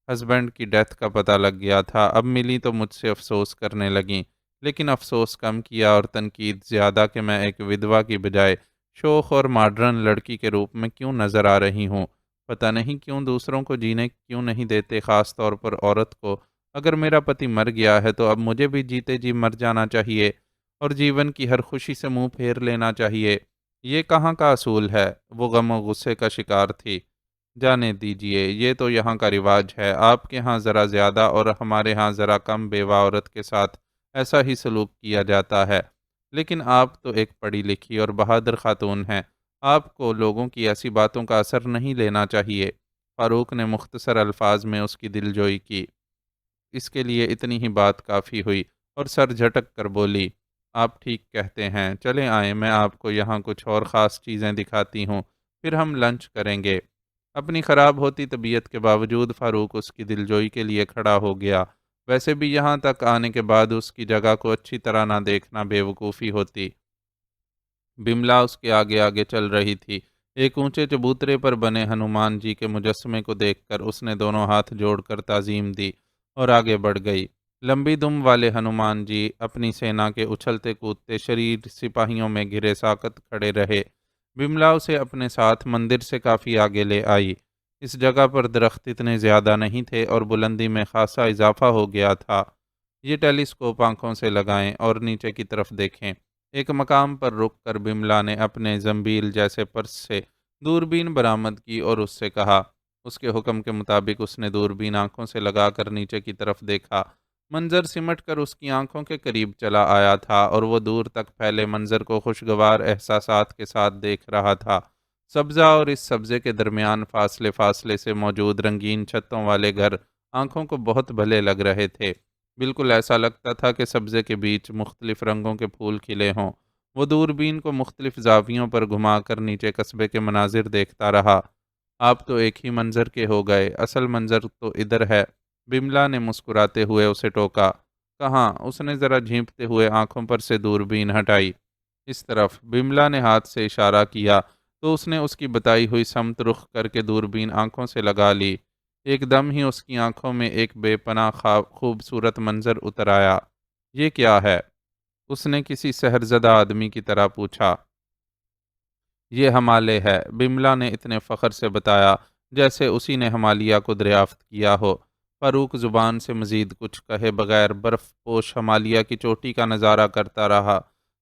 ہسبینڈ کی ڈیتھ کا پتہ لگ گیا تھا۔ اب ملی تو مجھ سے افسوس کرنے لگیں، لیکن افسوس کم کیا اور تنقید زیادہ کہ میں ایک ودوا کی بجائے شوخ اور ماڈرن لڑکی کے روپ میں کیوں نظر آ رہی ہوں۔ پتہ نہیں کیوں دوسروں کو جینے کیوں نہیں دیتے، خاص طور پر عورت کو۔ اگر میرا پتی مر گیا ہے تو اب مجھے بھی جیتے جی مر جانا چاہیے اور جیون کی ہر خوشی سے منہ پھیر لینا چاہیے۔ یہ کہاں کا اصول ہے؟ وہ غم و غصے کا شکار تھی۔ جانے دیجئے، یہ تو یہاں کا رواج ہے۔ آپ کے ہاں ذرا زیادہ اور ہمارے ہاں ذرا کم بیوہ عورت کے ساتھ ایسا ہی سلوک کیا جاتا ہے۔ لیکن آپ تو ایک پڑھی لکھی اور بہادر خاتون ہیں، آپ کو لوگوں کی ایسی باتوں کا اثر نہیں لینا چاہیے۔ فاروق نے مختصر الفاظ میں اس کی دلجوئی کی۔ اس کے لیے اتنی ہی بات کافی ہوئی اور سر جھٹک کر بولی، آپ ٹھیک کہتے ہیں، چلیں آئیں، میں آپ کو یہاں کچھ اور خاص چیزیں دکھاتی ہوں، پھر ہم لنچ کریں گے۔ اپنی خراب ہوتی طبیعت کے باوجود فاروق اس کی دلجوئی کے لیے کھڑا ہو گیا۔ ویسے بھی یہاں تک آنے کے بعد اس کی جگہ کو اچھی طرح نہ دیکھنا بے وقوفی ہوتی۔ بملا اس کے آگے آگے چل رہی تھی۔ ایک اونچے چبوترے پر بنے ہنومان جی کے مجسمے کو دیکھ کر اس نے دونوں ہاتھ جوڑ کر تعظیم دی اور آگے بڑھ گئی۔ لمبی دم والے ہنومان جی اپنی سینا کے اچھلتے کودتے شریر سپاہیوں میں گھرے ساکت کھڑے رہے۔ بملا اسے اپنے ساتھ مندر سے کافی آگے لے آئی۔ اس جگہ پر درخت اتنے زیادہ نہیں تھے اور بلندی میں خاصا اضافہ ہو گیا تھا۔ یہ ٹیلیسکوپ آنکھوں سے لگائیں اور نیچے کی طرف دیکھیں۔ ایک مقام پر رک کر بملا نے اپنے زنبیل جیسے پرس سے دوربین برآمد کی اور اس سے کہا۔ اس کے حکم کے مطابق اس نے دوربین آنکھوں سے لگا کر نیچے کی طرف دیکھا۔ منظر سمٹ کر اس کی آنکھوں کے قریب چلا آیا تھا اور وہ دور تک پھیلے منظر کو خوشگوار احساسات کے ساتھ دیکھ رہا تھا۔ سبزہ اور اس سبزے کے درمیان فاصلے فاصلے سے موجود رنگین چھتوں والے گھر آنکھوں کو بہت بھلے لگ رہے تھے۔ بالکل ایسا لگتا تھا کہ سبزے کے بیچ مختلف رنگوں کے پھول کھلے ہوں۔ وہ دوربین کو مختلف زاویوں پر گھما کر نیچے قصبے کے مناظر دیکھتا رہا۔ آپ تو ایک ہی منظر کے ہو گئے، اصل منظر تو ادھر ہے۔ بملا نے مسکراتے ہوئے اسے ٹوکا۔ کہاں؟ اس نے ذرا جھیپتے ہوئے آنکھوں پر سے دوربین ہٹائی۔ اس طرف بملا نے ہاتھ سے اشارہ کیا تو اس نے اس کی بتائی ہوئی سمت رخ کر کے دوربین آنکھوں سے لگا لی۔ ایک دم ہی اس کی آنکھوں میں ایک بے پناہ خوبصورت منظر اتر آیا۔ یہ کیا ہے؟ اس نے کسی سحرزدہ آدمی کی طرح پوچھا۔ یہ ہمالیہ ہے، بملا نے اتنے فخر سے بتایا جیسے اسی نے ہمالیہ کو دریافت کیا ہو۔ فاروق زبان سے مزید کچھ کہے بغیر برف پوش ہمالیہ کی چوٹی کا نظارہ کرتا رہا۔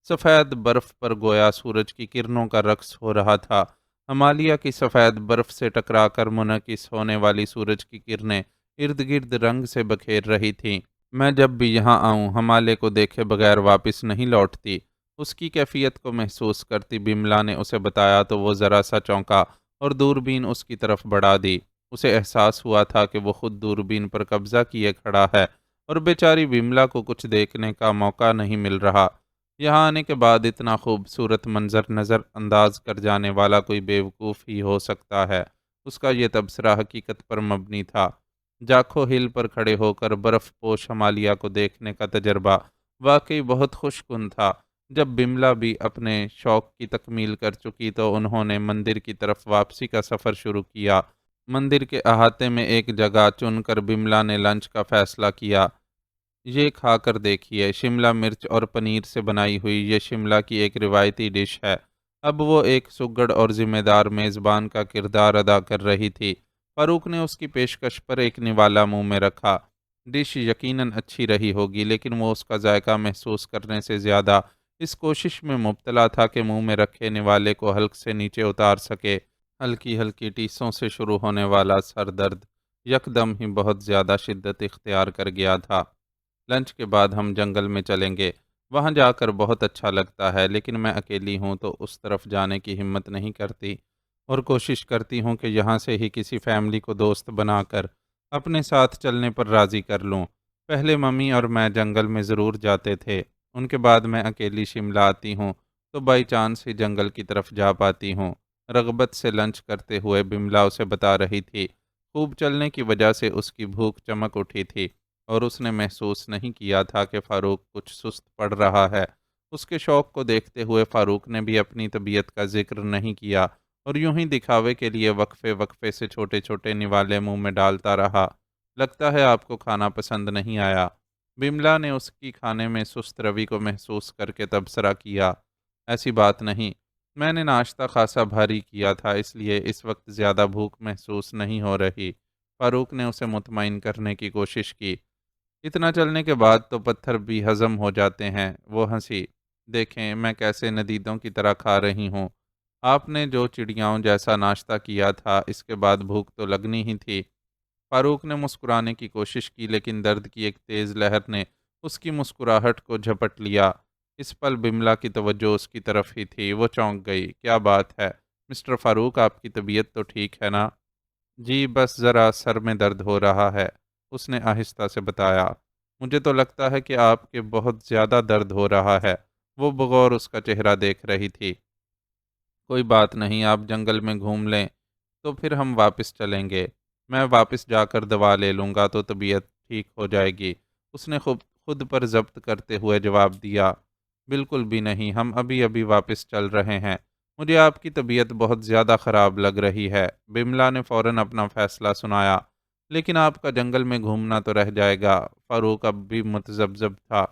سفید برف پر گویا سورج کی کرنوں کا رقص ہو رہا تھا۔ ہمالیہ کی سفید برف سے ٹکرا کر منعکس ہونے والی سورج کی کرنیں ارد گرد رنگ سے بکھیر رہی تھیں۔ میں جب بھی یہاں آؤں ہمالیہ کو دیکھے بغیر واپس نہیں لوٹتی۔ اس کی کیفیت کو محسوس کرتی بملا نے اسے بتایا تو وہ ذرا سا چونکا اور دوربین اس کی طرف بڑھا دی۔ اسے احساس ہوا تھا کہ وہ خود دوربین پر قبضہ کیے کھڑا ہے اور بیچاری بملا کو کچھ دیکھنے کا موقع نہیں مل رہا۔ یہاں آنے کے بعد اتنا خوبصورت منظر نظر انداز کر جانے والا کوئی بیوقوف ہی ہو سکتا ہے۔ اس کا یہ تبصرہ حقیقت پر مبنی تھا۔ جاکھو ہل پر کھڑے ہو کر برف پوش ہمالیہ کو دیکھنے کا تجربہ واقعی بہت خوش کن تھا۔ جب بملا بھی اپنے شوق کی تکمیل کر چکی تو انہوں نے مندر کی طرف واپسی کا سفر شروع کیا۔ مندر کے احاطے میں ایک جگہ چن کر بملا نے لنچ کا فیصلہ کیا۔ یہ کھا کر دیکھیے، شملہ مرچ اور پنیر سے بنائی ہوئی یہ شملہ کی ایک روایتی ڈش ہے۔ اب وہ ایک سگڑ اور ذمہ دار میزبان کا کردار ادا کر رہی تھی۔ فاروق نے اس کی پیشکش پر ایک نوالا منہ میں رکھا۔ ڈش یقیناً اچھی رہی ہوگی لیکن وہ اس کا ذائقہ محسوس کرنے سے زیادہ اس کوشش میں مبتلا تھا کہ منہ میں رکھے نوالے کو حلق سے نیچے اتار سکے۔ ہلکی ہلکی ٹیسوں سے شروع ہونے والا سر درد یکدم ہی بہت زیادہ شدت اختیار کر گیا تھا۔ لنچ کے بعد ہم جنگل میں چلیں گے، وہاں جا کر بہت اچھا لگتا ہے، لیکن میں اکیلی ہوں تو اس طرف جانے کی ہمت نہیں کرتی اور کوشش کرتی ہوں کہ یہاں سے ہی کسی فیملی کو دوست بنا کر اپنے ساتھ چلنے پر راضی کر لوں۔ پہلے ممی اور میں جنگل میں ضرور جاتے تھے، ان کے بعد میں اکیلی شملہ آتی ہوں تو بائی چانس ہی جنگل کی طرف جا پاتی ہوں۔ رغبت سے لنچ کرتے ہوئے بملا اسے بتا رہی تھی۔ خوب چلنے کی وجہ سے اس کی بھوک چمک اٹھی تھی اور اس نے محسوس نہیں کیا تھا کہ فاروق کچھ سست پڑ رہا ہے۔ اس کے شوق کو دیکھتے ہوئے فاروق نے بھی اپنی طبیعت کا ذکر نہیں کیا اور یوں ہی دکھاوے کے لیے وقفے وقفے سے چھوٹے چھوٹے نوالے منہ میں ڈالتا رہا۔ لگتا ہے آپ کو کھانا پسند نہیں آیا؟ بملا نے اس کی کھانے میں سست روی کو محسوس کر کے تبصرہ کیا۔ ایسی بات نہیں، میں نے ناشتہ خاصا بھاری کیا تھا اس لیے اس وقت زیادہ بھوک محسوس نہیں ہو رہی۔ فاروق نے اسے مطمئن کرنے کی کوشش کی۔ اتنا چلنے کے بعد تو پتھر بھی ہضم ہو جاتے ہیں۔ وہ ہنسی۔ دیکھیں میں کیسے ندیدوں کی طرح کھا رہی ہوں۔ آپ نے جو چڑیاؤں جیسا ناشتہ کیا تھا اس کے بعد بھوک تو لگنی ہی تھی۔ فاروق نے مسکرانے کی کوشش کی لیکن درد کی ایک تیز لہر نے اس کی مسکراہٹ کو جھپٹ لیا۔ اس پل بملا کی توجہ اس کی طرف ہی تھی۔ وہ چونک گئی۔ کیا بات ہے مسٹر فاروق، آپ کی طبیعت تو ٹھیک ہے نا؟ جی بس ذرا سر میں درد ہو رہا ہے، اس نے آہستہ سے بتایا۔ مجھے تو لگتا ہے کہ آپ کے بہت زیادہ درد ہو رہا ہے۔ وہ بغور اس کا چہرہ دیکھ رہی تھی۔ کوئی بات نہیں، آپ جنگل میں گھوم لیں تو پھر ہم واپس چلیں گے۔ میں واپس جا کر دوا لے لوں گا تو طبیعت ٹھیک ہو جائے گی۔ اس نے خود پر ضبط کرتے ہوئے جواب دیا۔ بالکل بھی نہیں، ہم ابھی ابھی واپس چل رہے ہیں۔ مجھے آپ کی طبیعت بہت زیادہ خراب لگ رہی ہے۔ بملا نے فوراً اپنا فیصلہ سنایا۔ لیکن آپ کا جنگل میں گھومنا تو رہ جائے گا۔ فاروق اب بھی متذبذب تھا۔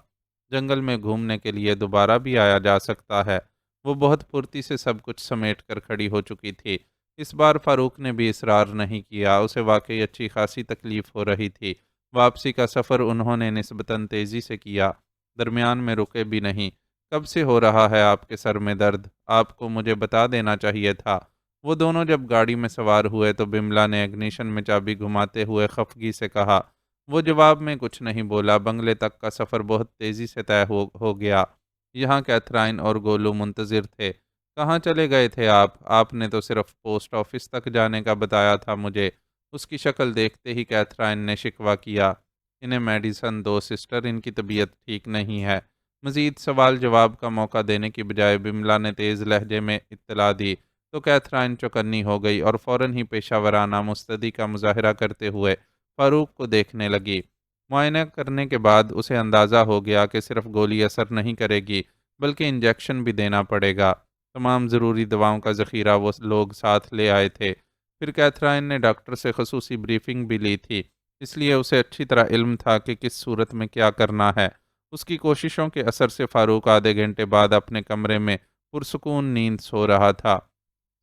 جنگل میں گھومنے کے لیے دوبارہ بھی آیا جا سکتا ہے۔ وہ بہت پھرتی سے سب کچھ سمیٹ کر کھڑی ہو چکی تھی۔ اس بار فاروق نے بھی اصرار نہیں کیا۔ اسے واقعی اچھی خاصی تکلیف ہو رہی تھی۔ واپسی کا سفر انہوں نے نسبتاً تیزی سے کیا، درمیان میں رکے بھی نہیں۔ کب سے ہو رہا ہے آپ کے سر میں درد؟ آپ کو مجھے بتا دینا چاہیے تھا۔ وہ دونوں جب گاڑی میں سوار ہوئے تو بملا نے اگنیشن میں چابی گھماتے ہوئے خفگی سے کہا۔ وہ جواب میں کچھ نہیں بولا۔ بنگلے تک کا سفر بہت تیزی سے طے ہو گیا۔ یہاں کیتھرائن اور گولو منتظر تھے۔ کہاں چلے گئے تھے آپ؟ آپ نے تو صرف پوسٹ آفس تک جانے کا بتایا تھا مجھے۔ اس کی شکل دیکھتے ہی کیتھرائن نے شکوہ کیا۔ انہیں میڈیسن دو سسٹر، ان کی طبیعت ٹھیک نہیں ہے۔ مزید سوال جواب کا موقع دینے کی بجائے بملا نے تیز لہجے میں اطلاع دی تو کیتھرائن چوکنی ہو گئی اور فوراً ہی پیشہ ورانہ مستعدی کا مظاہرہ کرتے ہوئے فاروق کو دیکھنے لگی۔ معائنہ کرنے کے بعد اسے اندازہ ہو گیا کہ صرف گولی اثر نہیں کرے گی بلکہ انجیکشن بھی دینا پڑے گا۔ تمام ضروری دواؤں کا ذخیرہ وہ لوگ ساتھ لے آئے تھے۔ پھر کیتھرائن نے ڈاکٹر سے خصوصی بریفنگ بھی لی تھی، اس لیے اسے اچھی طرح علم تھا کہ کس صورت میں کیا کرنا ہے۔ اس کی کوششوں کے اثر سے فاروق آدھے گھنٹے بعد اپنے کمرے میں پرسکون نیند سو رہا تھا۔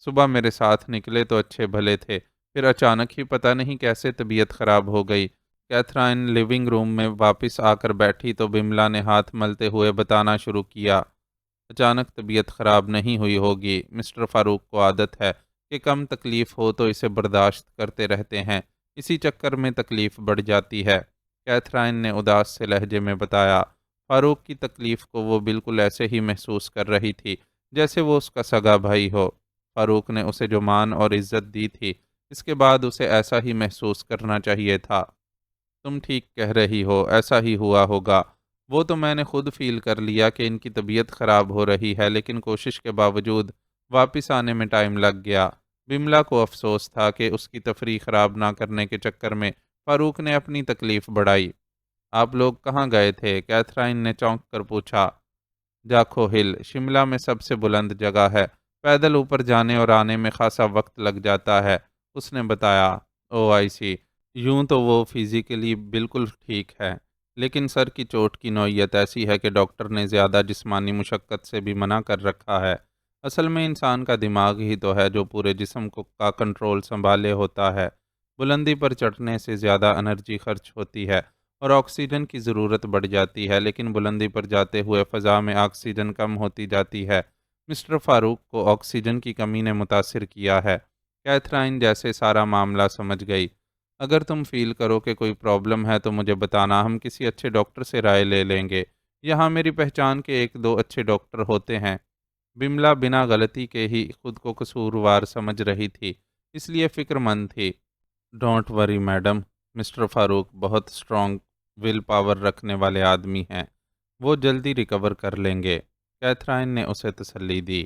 صبح میرے ساتھ نکلے تو اچھے بھلے تھے، پھر اچانک ہی پتہ نہیں کیسے طبیعت خراب ہو گئی۔ کیتھرائن لیونگ روم میں واپس آ کر بیٹھی تو بملا نے ہاتھ ملتے ہوئے بتانا شروع کیا۔ اچانک طبیعت خراب نہیں ہوئی ہوگی، مسٹر فاروق کو عادت ہے کہ کم تکلیف ہو تو اسے برداشت کرتے رہتے ہیں، اسی چکر میں تکلیف بڑھ جاتی ہے، کیتھرائن نے اداس سے لہجے میں بتایا۔ فاروق کی تکلیف کو وہ بالکل ایسے ہی محسوس کر رہی تھی جیسے وہ اس کا سگا بھائی ہو۔ فاروق نے اسے جو مان اور عزت دی تھی، اس کے بعد اسے ایسا ہی محسوس کرنا چاہیے تھا۔ تم ٹھیک کہہ رہی ہو، ایسا ہی ہوا ہوگا۔ وہ تو میں نے خود فیل کر لیا کہ ان کی طبیعت خراب ہو رہی ہے، لیکن کوشش کے باوجود واپس آنے میں ٹائم لگ گیا۔ بملا کو افسوس تھا کہ اس کی تفریح خراب نہ کرنے کے چکر میں فاروق نے اپنی تکلیف بڑھائی۔ آپ لوگ کہاں گئے تھے؟ کیتھرائن نے چونک کر پوچھا۔ جاکھو ہل شملہ میں سب سے بلند جگہ ہے، پیدل اوپر جانے اور آنے میں خاصا وقت لگ جاتا ہے، اس نے بتایا۔ او آئی سی، یوں تو وہ فزیکلی بالکل ٹھیک ہے، لیکن سر کی چوٹ کی نوعیت ایسی ہے کہ ڈاکٹر نے زیادہ جسمانی مشقت سے بھی منع کر رکھا ہے۔ اصل میں انسان کا دماغ ہی تو ہے جو پورے جسم کا کنٹرول سنبھالے ہوتا ہے۔ بلندی پر چڑھنے سے زیادہ انرجی خرچ ہوتی ہے اور آکسیجن کی ضرورت بڑھ جاتی ہے، لیکن بلندی پر جاتے ہوئے فضا میں آکسیجن کم ہوتی جاتی ہے۔ مسٹر فاروق کو آکسیجن کی کمی نے متاثر کیا ہے۔ کیتھرائن جیسے سارا معاملہ سمجھ گئی۔ اگر تم فیل کرو کہ کوئی پرابلم ہے تو مجھے بتانا، ہم کسی اچھے ڈاکٹر سے رائے لے لیں گے۔ یہاں میری پہچان کے ایک دو اچھے ڈاکٹر ہوتے ہیں۔ بملا بنا غلطی کے ہی خود کو قصوروار سمجھ رہی تھی، اس لیے فکر مند تھی۔ ڈونٹ وری میڈم، مسٹر فاروق بہت اسٹرانگ ول پاور رکھنے والے آدمی ہیں، وہ جلدی ریکور کر لیں گے، کیتھرائن نے اسے تسلی دی۔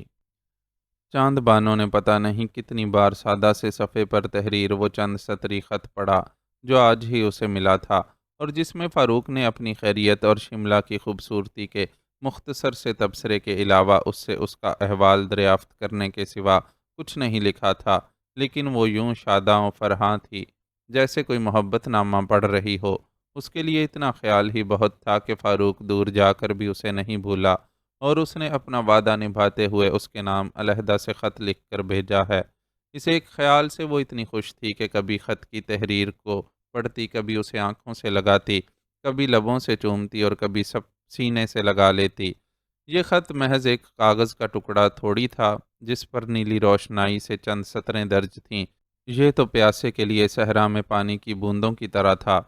چاند بانو نے پتہ نہیں کتنی بار سادہ سے صفحے پر تحریر وہ چند سطری خط پڑھا جو آج ہی اسے ملا تھا، اور جس میں فاروق نے اپنی خیریت اور شملہ کی خوبصورتی کے مختصر سے تبصرے کے علاوہ اس سے اس کا احوال دریافت کرنے کے سوا کچھ نہیں لکھا تھا، لیکن وہ یوں شاداں و فرحاں تھی جیسے کوئی محبت نامہ پڑھ رہی ہو۔ اس کے لیے اتنا خیال ہی بہت تھا کہ فاروق دور جا کر بھی اسے نہیں بھولا، اور اس نے اپنا وعدہ نبھاتے ہوئے اس کے نام علیحدہ سے خط لکھ کر بھیجا ہے۔ اس ایک خیال سے وہ اتنی خوش تھی کہ کبھی خط کی تحریر کو پڑھتی، کبھی اسے آنکھوں سے لگاتی، کبھی لبوں سے چومتی اور کبھی سب سینے سے لگا لیتی۔ یہ خط محض ایک کاغذ کا ٹکڑا تھوڑی تھا جس پر نیلی روشنائی سے چند سطریں درج تھیں، یہ تو پیاسے کے لیے صحرا میں پانی کی بوندوں کی طرح تھا۔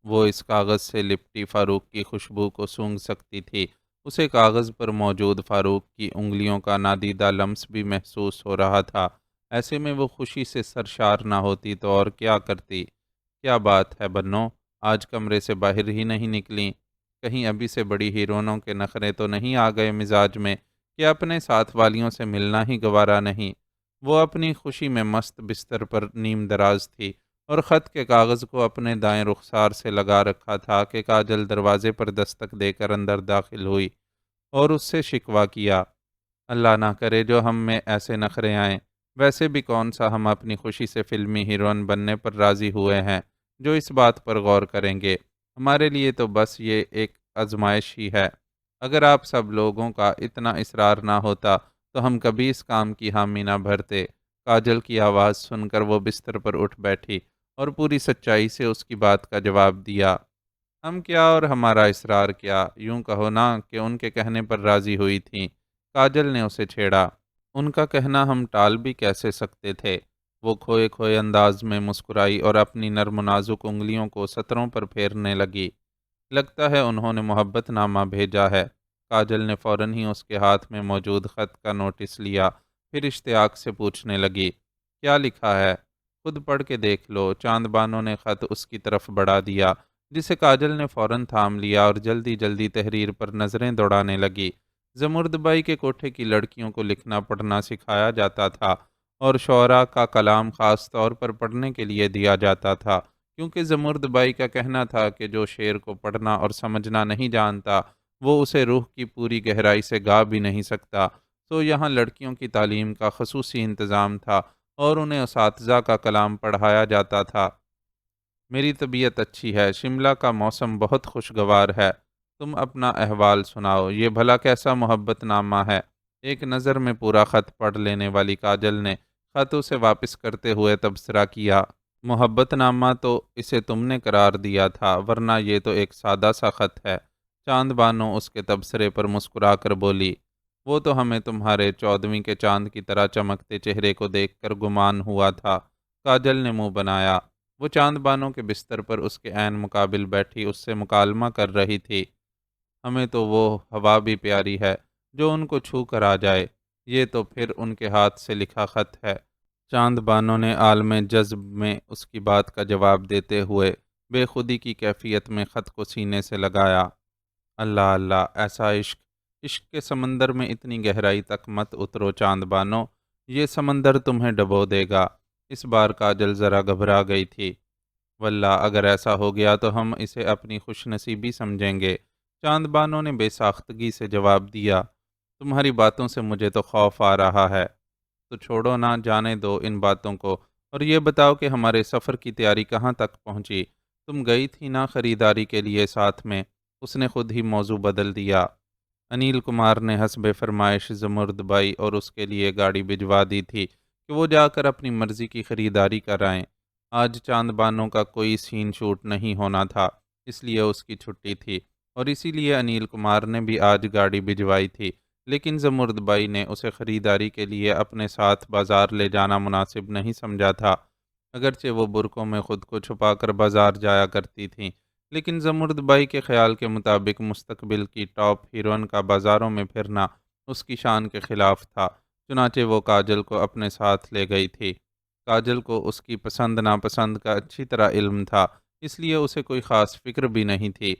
وہ اس کاغذ سے لپٹی فاروق کی خوشبو کو سونگھ سکتی تھی، اسے کاغذ پر موجود فاروق کی انگلیوں کا نادیدہ لمس بھی محسوس ہو رہا تھا۔ ایسے میں وہ خوشی سے سرشار نہ ہوتی تو اور کیا کرتی۔ کیا بات ہے بنو، آج کمرے سے باہر ہی نہیں نکلیں؟ کہیں ابھی سے بڑی ہیرونوں کے نخرے تو نہیں آ گئے مزاج میں کہ اپنے ساتھ والیوں سے ملنا ہی گوارا نہیں؟ وہ اپنی خوشی میں مست بستر پر نیم دراز تھی اور خط کے کاغذ کو اپنے دائیں رخسار سے لگا رکھا تھا کہ کاجل دروازے پر دستک دے کر اندر داخل ہوئی اور اس سے شکوہ کیا۔ اللہ نہ کرے جو ہم میں ایسے نخرے آئیں، ویسے بھی کون سا ہم اپنی خوشی سے فلمی ہیروئن بننے پر راضی ہوئے ہیں جو اس بات پر غور کریں گے؟ ہمارے لیے تو بس یہ ایک آزمائش ہی ہے۔ اگر آپ سب لوگوں کا اتنا اصرار نہ ہوتا تو ہم کبھی اس کام کی حامی نہ بھرتے۔ کاجل کی آواز سن کر وہ بستر پر اٹھ بیٹھی اور پوری سچائی سے اس کی بات کا جواب دیا۔ ہم کیا اور ہمارا اصرار کیا، یوں کہو نا کہ ان کے کہنے پر راضی ہوئی تھیں، کاجل نے اسے چھیڑا۔ ان کا کہنا ہم ٹال بھی کیسے سکتے تھے؟ وہ کھوئے کھوئے انداز میں مسکرائی اور اپنی نرم و نازک انگلیوں کو سطروں پر پھیرنے لگی۔ لگتا ہے انہوں نے محبت نامہ بھیجا ہے، کاجل نے فوراً ہی اس کے ہاتھ میں موجود خط کا نوٹس لیا، پھر اشتیاق سے پوچھنے لگی، کیا لکھا ہے؟ خود پڑھ کے دیکھ لو۔ چاند بانو نے خط اس کی طرف بڑھا دیا، جسے کاجل نے فوراً تھام لیا اور جلدی جلدی تحریر پر نظریں دوڑانے لگی۔ زمرد بائی کے کوٹھے کی لڑکیوں کو لکھنا پڑھنا سکھایا جاتا تھا، اور شعراء کا کلام خاص طور پر پڑھنے کے لیے دیا جاتا تھا، کیونکہ زمرد بائی کا کہنا تھا کہ جو شعر کو پڑھنا اور سمجھنا نہیں جانتا، وہ اسے روح کی پوری گہرائی سے گا بھی نہیں سکتا۔ تو یہاں لڑکیوں کی تعلیم کا خصوصی انتظام تھا اور انہیں اساتذہ کا کلام پڑھایا جاتا تھا۔ میری طبیعت اچھی ہے، شملہ کا موسم بہت خوشگوار ہے، تم اپنا احوال سناؤ، یہ بھلا کیسا محبت نامہ ہے؟ ایک نظر میں پورا خط پڑھ لینے والی کاجل نے خط اسے واپس کرتے ہوئے تبصرہ کیا، محبت نامہ تو اسے تم نے قرار دیا تھا، ورنہ یہ تو ایک سادہ سا خط ہے۔ چاند بانو اس کے تبصرے پر مسکرا کر بولی، وہ تو ہمیں تمہارے 14ویں کے چاند کی طرح چمکتے چہرے کو دیکھ کر گمان ہوا تھا۔ کاجل نے منہ بنایا۔ وہ چاند بانو کے بستر پر اس کے عین مقابل بیٹھی اس سے مکالمہ کر رہی تھی۔ ہمیں تو وہ ہوا بھی پیاری ہے جو ان کو چھو کر آ جائے، یہ تو پھر ان کے ہاتھ سے لکھا خط ہے۔ چاند بانو نے عالم جذب میں اس کی بات کا جواب دیتے ہوئے بے خودی کی کیفیت میں خط کو سینے سے لگایا۔ اللہ اللہ، ایسا عشق! عشق کے سمندر میں اتنی گہرائی تک مت اترو چاند بانو، یہ سمندر تمہیں ڈبو دے گا۔ اس بار کاجل ذرا گھبرا گئی تھی۔ واللہ اگر ایسا ہو گیا تو ہم اسے اپنی خوش نصیبی سمجھیں گے، چاند بانو نے بے ساختگی سے جواب دیا۔ تمہاری باتوں سے مجھے تو خوف آ رہا ہے۔ تو چھوڑو نہ، جانے دو ان باتوں کو، اور یہ بتاؤ کہ ہمارے سفر کی تیاری کہاں تک پہنچی؟ تم گئی تھی نا خریداری کے لیے ساتھ میں؟ اس نے خود ہی موضوع بدل دیا۔ انیل کمار نے حسب فرمائش زمرد بائی اور اس کے لیے گاڑی بھجوا دی تھی کہ وہ جا کر اپنی مرضی کی خریداری کرائیں۔ آج چاند بانو کا کوئی سین شوٹ نہیں ہونا تھا، اس لیے اس کی چھٹی تھی، اور اسی لیے انیل کمار نے بھی آج گاڑی بھجوائی تھی، لیکن زمرد بائی نے اسے خریداری کے لیے اپنے ساتھ بازار لے جانا مناسب نہیں سمجھا تھا۔ اگرچہ وہ برقعوں میں خود کو چھپا کر بازار جایا کرتی تھیں، لیکن زمرد بائی کے خیال کے مطابق مستقبل کی ٹاپ ہیروئن کا بازاروں میں پھرنا اس کی شان کے خلاف تھا۔ چنانچہ وہ کاجل کو اپنے ساتھ لے گئی تھی۔ کاجل کو اس کی پسند ناپسند کا اچھی طرح علم تھا، اس لیے اسے کوئی خاص فکر بھی نہیں تھی۔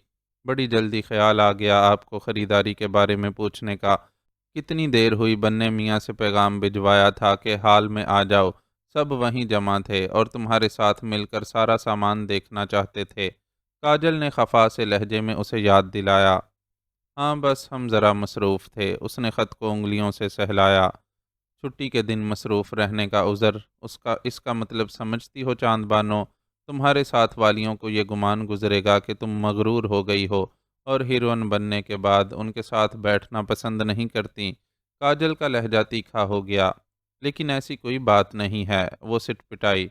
بڑی جلدی خیال آ گیا آپ کو خریداری کے بارے میں پوچھنے کا۔ کتنی دیر ہوئی بننے میاں سے پیغام بھجوایا تھا کہ حال میں آ جاؤ، سب وہیں جمع تھے اور تمہارے ساتھ مل کر سارا سامان دیکھنا چاہتے تھے۔ کاجل نے خفا سے لہجے میں اسے یاد دلایا۔ ہاں بس ہم ذرا مصروف تھے، اس نے خط کو انگلیوں سے سہلایا۔ چھٹی کے دن مصروف رہنے کا عذر اس کا مطلب سمجھتی ہو چاند بانو؟ تمہارے ساتھ والیوں کو یہ گمان گزرے گا کہ تم مغرور ہو گئی ہو اور ہیروئن بننے کے بعد ان کے ساتھ بیٹھنا پسند نہیں کرتی۔ کاجل کا لہجہ تیکھا ہو گیا۔ لیکن ایسی کوئی بات نہیں ہے، وہ سٹ پٹائی۔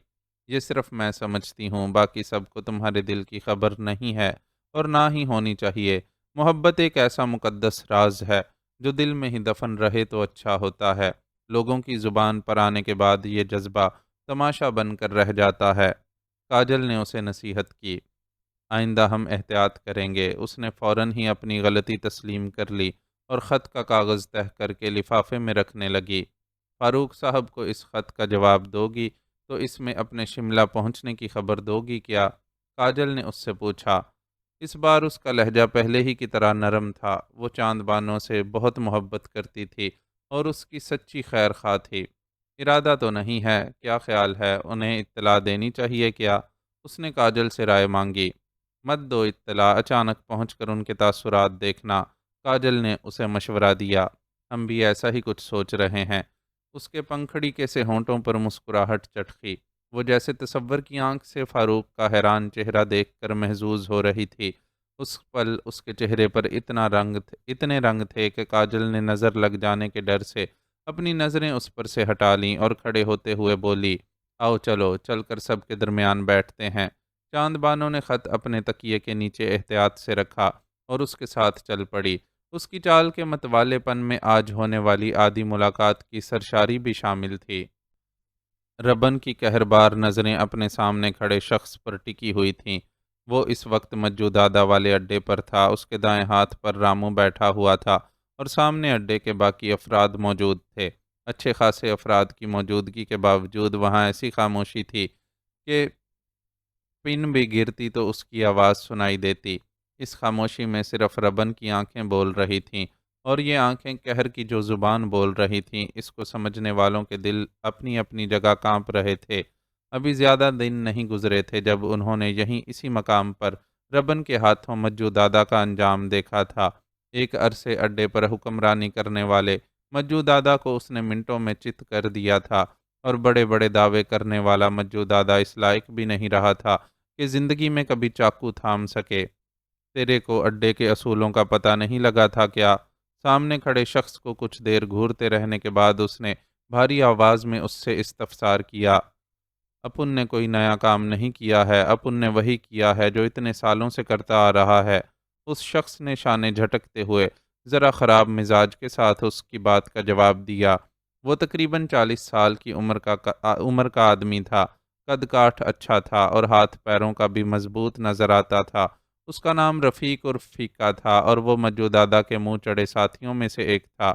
یہ صرف میں سمجھتی ہوں، باقی سب کو تمہارے دل کی خبر نہیں ہے، اور نہ ہی ہونی چاہیے۔ محبت ایک ایسا مقدس راز ہے جو دل میں ہی دفن رہے تو اچھا ہوتا ہے۔ لوگوں کی زبان پر آنے کے بعد یہ جذبہ تماشا بن کر رہ جاتا ہے۔ کاجل نے اسے نصیحت کی۔ آئندہ ہم احتیاط کریں گے۔ اس نے فوراً ہی اپنی غلطی تسلیم کر لی اور خط کا کاغذ تہہ کر کے لفافے میں رکھنے لگی۔ فاروق صاحب کو اس خط کا جواب دو گی تو اس میں اپنے شملہ پہنچنے کی خبر دو گی کیا؟ کاجل نے اس سے پوچھا۔ اس بار اس کا لہجہ پہلے ہی کی طرح نرم تھا۔ وہ چاند بانو سے بہت محبت کرتی تھی اور اس کی سچی خیر خواہ تھی۔ ارادہ تو نہیں ہے، کیا خیال ہے انہیں اطلاع دینی چاہیے کیا؟ اس نے کاجل سے رائے مانگی۔ مت دو اطلاع، اچانک پہنچ کر ان کے تاثرات دیکھنا، کاجل نے اسے مشورہ دیا۔ ہم بھی ایسا ہی کچھ سوچ رہے ہیں۔ اس کے پنکھڑی کے سے ہونٹوں پر مسکراہٹ چٹکی۔ وہ جیسے تصور کی آنکھ سے فاروق کا حیران چہرہ دیکھ کر محظوظ ہو رہی تھی۔ اس پل اس کے چہرے پر اتنے رنگ تھے کہ کاجل نے نظر لگ جانے کے ڈر سے اپنی نظریں اس پر سے ہٹا لیں اور کھڑے ہوتے ہوئے بولی، آؤ چلو، چل کر سب کے درمیان بیٹھتے ہیں۔ چاند بانو نے خط اپنے تکیے کے نیچے احتیاط سے رکھا اور اس کے ساتھ چل پڑی۔ اس کی چال کے متوالے پن میں آج ہونے والی آدھی ملاقات کی سرشاری بھی شامل تھی۔ ربن کی قہربار نظریں اپنے سامنے کھڑے شخص پر ٹکی ہوئی تھیں۔ وہ اس وقت مجو دادا والے اڈے پر تھا۔ اس کے دائیں ہاتھ پر رامو بیٹھا ہوا تھا اور سامنے اڈے کے باقی افراد موجود تھے۔ اچھے خاصے افراد کی موجودگی کے باوجود وہاں ایسی خاموشی تھی کہ پن بھی گرتی تو اس کی آواز سنائی دیتی۔ اس خاموشی میں صرف ربن کی آنکھیں بول رہی تھیں، اور یہ آنکھیں قہر کی جو زبان بول رہی تھیں، اس کو سمجھنے والوں کے دل اپنی اپنی جگہ کانپ رہے تھے۔ ابھی زیادہ دن نہیں گزرے تھے جب انہوں نے یہیں اسی مقام پر ربن کے ہاتھوں مجو دادا کا انجام دیکھا تھا۔ ایک عرصے اڈے پر حکمرانی کرنے والے مجو دادا کو اس نے منٹوں میں چت کر دیا تھا، اور بڑے بڑے دعوے کرنے والا مجو دادا اس لائق بھی نہیں رہا تھا کہ زندگی میں کبھی چاقو تھام سکے۔ تیرے کو اڈے کے اصولوں کا پتہ نہیں لگا تھا کیا؟ سامنے کھڑے شخص کو کچھ دیر گھورتے رہنے کے بعد اس نے بھاری آواز میں اس سے استفسار کیا۔ اپن نے کوئی نیا کام نہیں کیا ہے، اپن نے وہی کیا ہے جو اتنے سالوں سے کرتا آ رہا ہے۔ اس شخص نے شانے جھٹکتے ہوئے ذرا خراب مزاج کے ساتھ اس کی بات کا جواب دیا۔ وہ تقریباً 40 سال کی عمر کا آدمی تھا، قد کاٹھ اچھا تھا اور ہاتھ پیروں کا بھی مضبوط نظر آتا تھا۔ اس کا نام رفیق اور فیقہ تھا، اور وہ مجو دادا کے منہ چڑھے ساتھیوں میں سے ایک تھا۔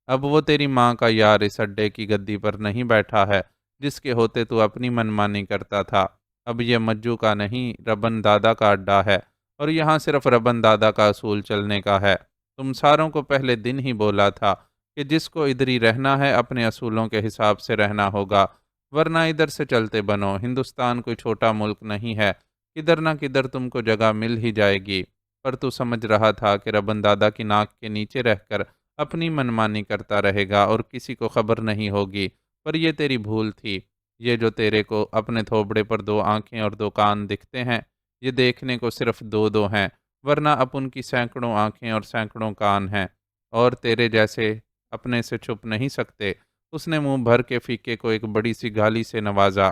اب وہ تیری ماں کا یار اس اڈے کی گدی پر نہیں بیٹھا ہے جس کے ہوتے تو اپنی منمانی کرتا تھا۔ اب یہ مجو کا نہیں، ربن دادا کا اڈا ہے، اور یہاں صرف ربن دادا کا اصول چلنے کا ہے۔ تم ساروں کو پہلے دن ہی بولا تھا کہ جس کو ادھر ہی رہنا ہے اپنے اصولوں کے حساب سے رہنا ہوگا، ورنہ ادھر سے چلتے بنو۔ ہندوستان کوئی چھوٹا ملک نہیں ہے، کدھر نہ کدھر تم کو جگہ مل ہی جائے گی۔ پر تو سمجھ رہا تھا کہ ربن دادا کی ناک کے نیچے رہ کر اپنی منمانی کرتا رہے گا اور کسی کو خبر نہیں ہوگی، پر یہ تیری بھول تھی۔ یہ جو تیرے کو اپنے تھوبڑے پر 2 آنکھیں اور 2 کان دکھتے ہیں، یہ دیکھنے کو صرف 2 ہیں، ورنہ اپن کی سینکڑوں آنکھیں اور سینکڑوں کان ہیں، اور تیرے جیسے اپنے سے چھپ نہیں سکتے۔ اس نے منہ بھر کے فیقے کو ایک بڑی سی گالی سے نوازا۔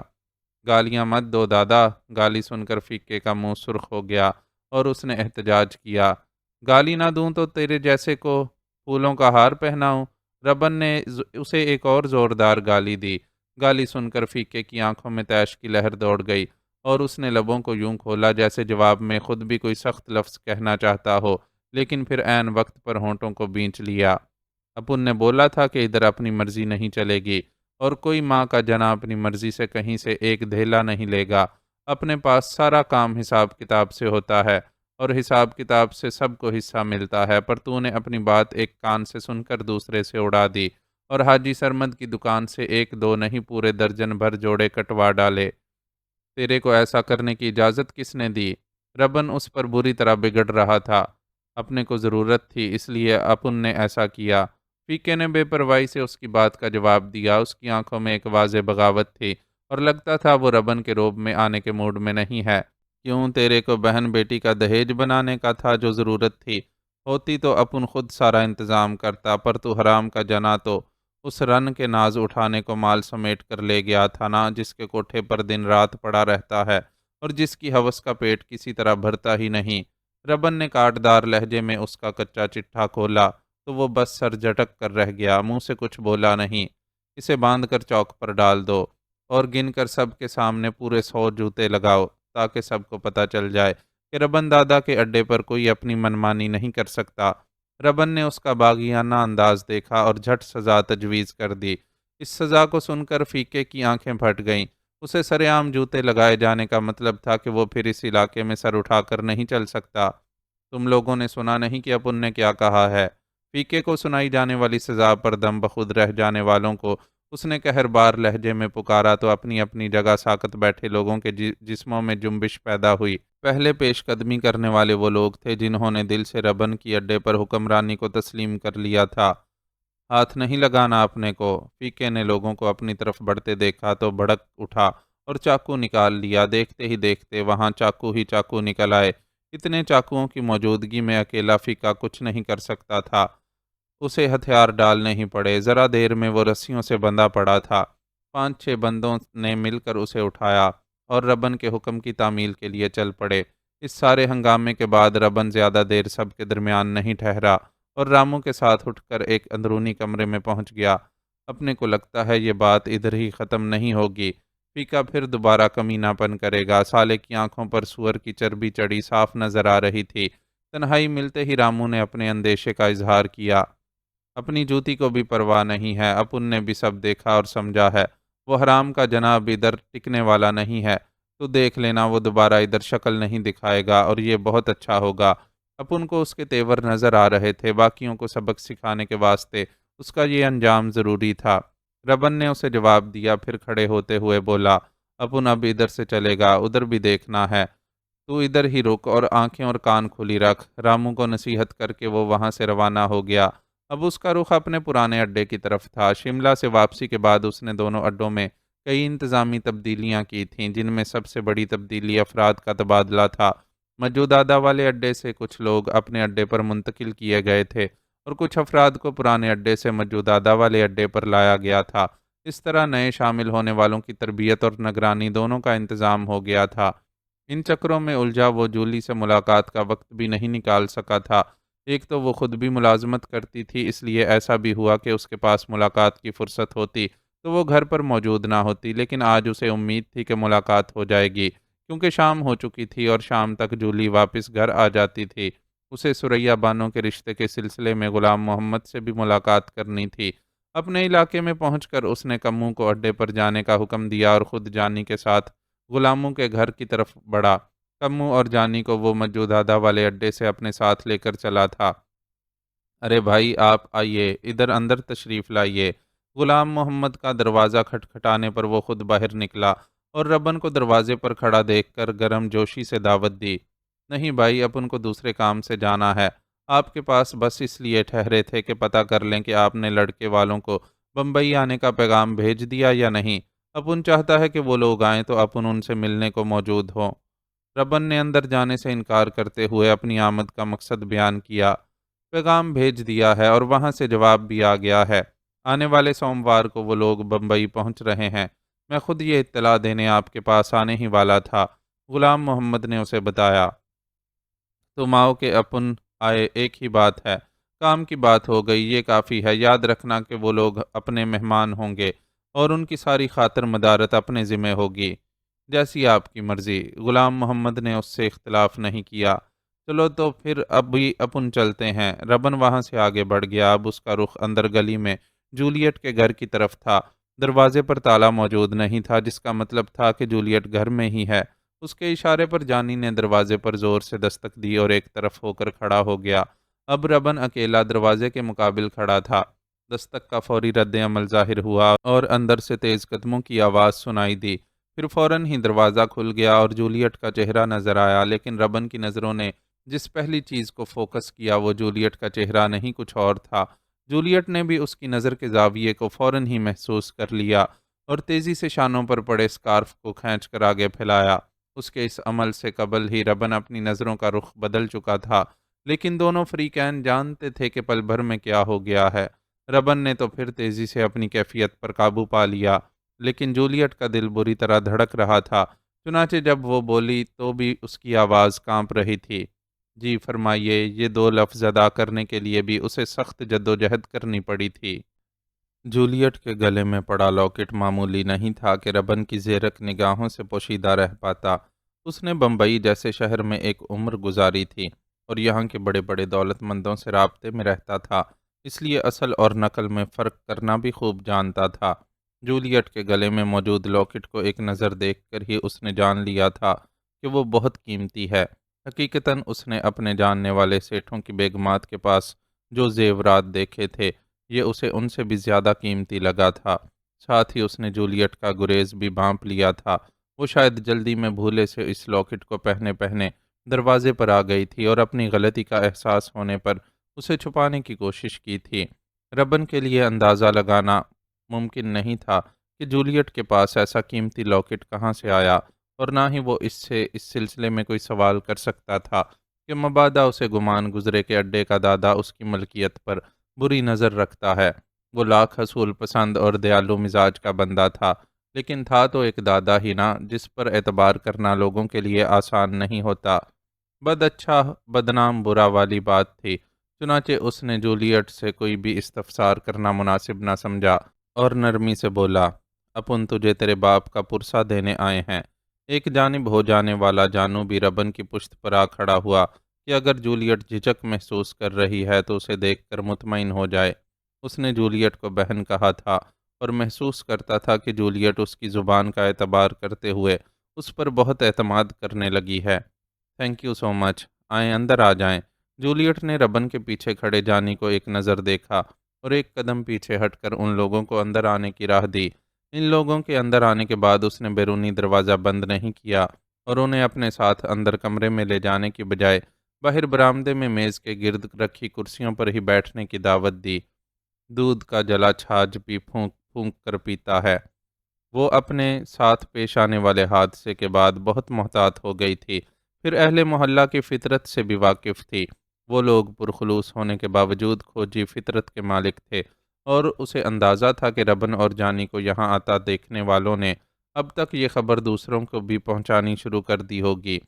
گالیاں مت دو دادا۔ گالی سن کر فیقے کا منہ سرخ ہو گیا اور اس نے احتجاج کیا۔ گالی نہ دوں تو تیرے جیسے کو پھولوں کا ہار پہناؤں؟ ربن نے اسے ایک اور زوردار گالی دی۔ گالی سن کر فیقے کی آنکھوں میں طیش کی لہر دوڑ گئی، اور اس نے لبوں کو یوں کھولا جیسے جواب میں خود بھی کوئی سخت لفظ کہنا چاہتا ہو، لیکن پھر عین وقت پر ہونٹوں کو بینچ لیا۔ اپن نے بولا تھا کہ ادھر اپنی مرضی نہیں چلے گی، اور کوئی ماں کا جنا اپنی مرضی سے کہیں سے ایک دھیلا نہیں لے گا۔ اپنے پاس سارا کام حساب کتاب سے ہوتا ہے، اور حساب کتاب سے سب کو حصہ ملتا ہے، پر تو نے اپنی بات ایک کان سے سن کر دوسرے سے اڑا دی، اور حاجی سرمد کی دکان سے 1 2 نہیں پورے درجن بھر جوڑے کٹوا ڈالے۔ تیرے کو ایسا کرنے کی اجازت کس نے دی؟ ربن اس پر بری طرح بگڑ رہا تھا۔ اپنے کو ضرورت تھی، اس لیے اپن نے ایسا کیا۔ فیقے نے بے پرواہی سے اس کی بات کا جواب دیا۔ اس کی آنکھوں میں ایک واضح بغاوت تھی، اور لگتا تھا وہ ربن کے روب میں آنے کے موڈ میں نہیں ہے۔ کیوں، تیرے کو بہن بیٹی کا دہیج بنانے کا تھا جو ضرورت تھی؟ ہوتی تو اپن خود سارا انتظام کرتا، پر تو حرام کا جنا تو اس رن کے ناز اٹھانے کو مال سمیٹ کر لے گیا تھا نا، جس کے کوٹھے پر دن رات پڑا رہتا ہے، اور جس کی ہوس کا پیٹ کسی طرح بھرتا ہی نہیں۔ ربن نے کاٹدار لہجے میں اس کا کچا چٹھا کھولا تو وہ بس سر جھٹک کر رہ گیا، منہ سے کچھ بولا نہیں۔ اسے باندھ کر چوک پر ڈال دو، اور گن کر سب کے سامنے پورے 100 جوتے لگاؤ، تاکہ سب کو پتہ چل جائے کہ ربن دادا کے اڈے پر کوئی اپنی منمانی نہیں کر سکتا۔ ربن نے اس کا باغیانہ انداز دیکھا اور جھٹ سزا تجویز کر دی۔ اس سزا کو سن کر فیقے کی آنکھیں پھٹ گئیں۔ اسے سرعام جوتے لگائے جانے کا مطلب تھا کہ وہ پھر اس علاقے میں سر اٹھا کر نہیں چل سکتا۔ تم لوگوں نے سنا نہیں کہ اپن نے کیا کہا ہے؟ فیقے کو سنائی جانے والی سزا پر دم بخود رہ جانے والوں کو اس نے قہربار لہجے میں پکارا تو اپنی اپنی جگہ ساکت بیٹھے لوگوں کے جسموں میں جنبش پیدا ہوئی۔ پہلے پیش قدمی کرنے والے وہ لوگ تھے جنہوں نے دل سے ربن کی اڈے پر حکمرانی کو تسلیم کر لیا تھا۔ ہاتھ نہیں لگانا اپنے کو۔ فیقے نے لوگوں کو اپنی طرف بڑھتے دیکھا تو بھڑک اٹھا اور چاقو نکال لیا۔ دیکھتے ہی دیکھتے وہاں چاقو ہی چاقو نکل آئے۔ اتنے چاقوؤں کی موجودگی میں اکیلا فیقہ کچھ نہیں کر سکتا تھا۔ اسے ہتھیار ڈالنے ہی پڑے۔ ذرا دیر میں وہ رسیوں سے بندھا پڑا تھا۔ 5 6 بندوں نے مل کر اسے اٹھایا اور ربن کے حکم کی تعمیل کے لیے چل پڑے۔ اس سارے ہنگامے کے بعد ربن زیادہ دیر سب کے درمیان نہیں ٹھہرا اور رامو کے ساتھ اٹھ کر ایک اندرونی کمرے میں پہنچ گیا۔ اپنے کو لگتا ہے یہ بات ادھر ہی ختم نہیں ہوگی، فیقہ پھر دوبارہ کمینہ پن کرے گا۔ سالے کی آنکھوں پر سور کی چربی چڑھی صاف نظر آ رہی تھی۔ تنہائی ملتے ہی رامو نے اپنے اندیشے کا اظہار کیا۔ اپنی جوتی کو بھی پرواہ نہیں ہے، اپن نے بھی سب دیکھا اور سمجھا ہے، وہ حرام کا جناب ادھر ٹکنے والا نہیں ہے، تو دیکھ لینا وہ دوبارہ ادھر شکل نہیں دکھائے گا اور یہ بہت اچھا ہوگا۔ اپن کو اس کے تیور نظر آ رہے تھے، باقیوں کو سبق سکھانے کے واسطے اس کا یہ انجام ضروری تھا۔ ربن نے اسے جواب دیا، پھر کھڑے ہوتے ہوئے بولا، اپن اب ادھر سے چلے گا، ادھر بھی دیکھنا ہے، تو ادھر ہی رک اور آنکھیں اور کان کھلی رکھ۔ رامو کو نصیحت کر کے وہ وہاں سے روانہ ہو گیا۔ اب اس کا رخ اپنے پرانے اڈے کی طرف تھا۔ شملہ سے واپسی کے بعد اس نے دونوں اڈوں میں کئی انتظامی تبدیلیاں کی تھیں، جن میں سب سے بڑی تبدیلی افراد کا تبادلہ تھا۔ مجودادہ والے اڈے سے کچھ لوگ اپنے اڈے پر منتقل کیے گئے تھے اور کچھ افراد کو پرانے اڈے سے مجودادہ والے اڈے پر لایا گیا تھا۔ اس طرح نئے شامل ہونے والوں کی تربیت اور نگرانی دونوں کا انتظام ہو گیا تھا۔ ان چکروں میں الجھا وہ جولی سے ملاقات کا وقت بھی نہیں نکال سکا تھا۔ ایک تو وہ خود بھی ملازمت کرتی تھی، اس لیے ایسا بھی ہوا کہ اس کے پاس ملاقات کی فرصت ہوتی تو وہ گھر پر موجود نہ ہوتی، لیکن آج اسے امید تھی کہ ملاقات ہو جائے گی، کیونکہ شام ہو چکی تھی اور شام تک جولی واپس گھر آ جاتی تھی۔ اسے ثریا بانو کے رشتے کے سلسلے میں غلام محمد سے بھی ملاقات کرنی تھی۔ اپنے علاقے میں پہنچ کر اس نے کموں کو اڈے پر جانے کا حکم دیا اور خود جانی کے ساتھ غلاموں کے گھر کی طرف بڑھا۔ کموں اور جانی کو وہ مجودادہ والے اڈے سے اپنے ساتھ لے کر چلا تھا۔ ارے بھائی آپ آئیے، ادھر اندر تشریف لائیے۔ غلام محمد کا دروازہ کھٹکھٹانے پر وہ خود باہر نکلا اور ربن کو دروازے پر کھڑا دیکھ کر گرم جوشی سے دعوت دی۔ نہیں بھائی، اپن کو دوسرے کام سے جانا ہے، آپ کے پاس بس اس لیے ٹھہرے تھے کہ پتہ کر لیں کہ آپ نے لڑکے والوں کو بمبئی آنے کا پیغام بھیج دیا یا نہیں۔ اپن چاہتا ہے کہ وہ لوگ آئیں تو اپن ان سے ملنے کو موجود ہوں۔ ربن نے اندر جانے سے انکار کرتے ہوئے اپنی آمد کا مقصد بیان کیا۔ پیغام بھیج دیا ہے اور وہاں سے جواب بھی آ گیا ہے۔ آنے والے سوموار کو وہ لوگ بمبئی پہنچ رہے ہیں۔ میں خود یہ اطلاع دینے آپ کے پاس آنے ہی والا تھا، غلام محمد نے اسے بتایا۔ تم آؤ کہ اپن آئے، ایک ہی بات ہے، کام کی بات ہو گئی، یہ کافی ہے۔ یاد رکھنا کہ وہ لوگ اپنے مہمان ہوں گے اور ان کی ساری خاطر مدارت اپنے ذمہ ہوگی۔ جیسی آپ کی مرضی، غلام محمد نے اس سے اختلاف نہیں کیا۔ چلو تو پھر ابھی اپن چلتے ہیں۔ ربن وہاں سے آگے بڑھ گیا۔ اب اس کا رخ اندر گلی میں جولیٹ کے گھر کی طرف تھا۔ دروازے پر تالا موجود نہیں تھا، جس کا مطلب تھا کہ جولیٹ گھر میں ہی ہے۔ اس کے اشارے پر جانی نے دروازے پر زور سے دستک دی اور ایک طرف ہو کر کھڑا ہو گیا۔ اب ربن اکیلا دروازے کے مقابل کھڑا تھا۔ دستک کا فوری رد عمل ظاہر ہوا اور اندر سے تیز قدموں کی آواز سنائی دی۔ پھر فوراً ہی دروازہ کھل گیا اور جولیٹ کا چہرہ نظر آیا، لیکن ربن کی نظروں نے جس پہلی چیز کو فوکس کیا وہ جولیٹ کا چہرہ نہیں کچھ اور تھا۔ جولیٹ نے بھی اس کی نظر کے زاویے کو فوراً ہی محسوس کر لیا اور تیزی سے شانوں پر پڑے سکارف کو کھینچ کر آگے پھیلایا۔ اس کے اس عمل سے قبل ہی ربن اپنی نظروں کا رخ بدل چکا تھا، لیکن دونوں فریقین جانتے تھے کہ پل بھر میں کیا ہو گیا ہے۔ ربن نے تو پھر تیزی سے اپنی کیفیت پر قابو پا لیا، لیکن جولیٹ کا دل بری طرح دھڑک رہا تھا۔ چنانچہ جب وہ بولی تو بھی اس کی آواز کانپ رہی تھی۔ جی فرمائیے۔ یہ دو لفظ ادا کرنے کے لیے بھی اسے سخت جدوجہد کرنی پڑی تھی۔ جولیٹ کے گلے میں پڑا لاکٹ معمولی نہیں تھا کہ ربن کی زیرک نگاہوں سے پوشیدہ رہ پاتا۔ اس نے بمبئی جیسے شہر میں ایک عمر گزاری تھی اور یہاں کے بڑے بڑے دولت مندوں سے رابطے میں رہتا تھا، اس لیے اصل اور نقل میں فرق کرنا بھی خوب جانتا تھا۔ جولیٹ کے گلے میں موجود لاکٹ کو ایک نظر دیکھ کر ہی اس نے جان لیا تھا کہ وہ بہت قیمتی ہے۔ حقیقتاً اس نے اپنے جاننے والے سیٹھوں کی بیگمات کے پاس جو زیورات دیکھے تھے، یہ اسے ان سے بھی زیادہ قیمتی لگا تھا۔ ساتھ ہی اس نے جولیٹ کا گریز بھی بھانپ لیا تھا۔ وہ شاید جلدی میں بھولے سے اس لاکٹ کو پہنے پہنے دروازے پر آ گئی تھی اور اپنی غلطی کا احساس ہونے پر اسے چھپانے کی کوشش کی تھی۔ ربن کے لیے اندازہ لگانا ممکن نہیں تھا کہ جولیٹ کے پاس ایسا قیمتی لاکٹ کہاں سے آیا، اور نہ ہی وہ اس سے اس سلسلے میں کوئی سوال کر سکتا تھا کہ مبادا اسے گمان گزرے کہ اڈے کا دادا اس کی ملکیت پر بری نظر رکھتا ہے۔ وہ لاکھ حصول پسند اور دیالو مزاج کا بندہ تھا، لیکن تھا تو ایک دادا ہی نا، جس پر اعتبار کرنا لوگوں کے لیے آسان نہیں ہوتا۔ بد اچھا بدنام برا والی بات تھی۔ چنانچہ اس نے جولیٹ سے کوئی بھی استفسار کرنا مناسب نہ سمجھا اور نرمی سے بولا، اپن تجھے تیرے باپ کا پرسہ دینے آئے ہیں۔ ایک جانب ہو جانے والا جانو بھی ربن کی پشت پر آ کھڑا ہوا کہ اگر جولیٹ جھجک محسوس کر رہی ہے تو اسے دیکھ کر مطمئن ہو جائے۔ اس نے جولیٹ کو بہن کہا تھا اور محسوس کرتا تھا کہ جولیٹ اس کی زبان کا اعتبار کرتے ہوئے اس پر بہت اعتماد کرنے لگی ہے۔ تھینک یو سو مچ، آئیں اندر آ جائیں۔ جولیٹ نے ربن کے پیچھے کھڑے جانی کو ایک نظر دیکھا اور ایک قدم پیچھے ہٹ کر ان لوگوں کو اندر آنے کی راہ دی۔ ان لوگوں کے اندر آنے کے بعد اس نے بیرونی دروازہ بند نہیں کیا اور انہیں اپنے ساتھ اندر کمرے میں لے جانے کی بجائے باہر برآمدے میں میز کے گرد رکھی کرسیوں پر ہی بیٹھنے کی دعوت دی۔ دودھ کا جلا چھاج بھی پھونک پھونک کر پیتا ہے۔ وہ اپنے ساتھ پیش آنے والے حادثے کے بعد بہت محتاط ہو گئی تھی، پھر اہل محلہ کی فطرت سے بھی واقف تھی۔ وہ لوگ پرخلوص ہونے کے باوجود کھوجی فطرت کے مالک تھے اور اسے اندازہ تھا کہ ربن اور جانی کو یہاں آتا دیکھنے والوں نے اب تک یہ خبر دوسروں کو بھی پہنچانی شروع کر دی ہوگی،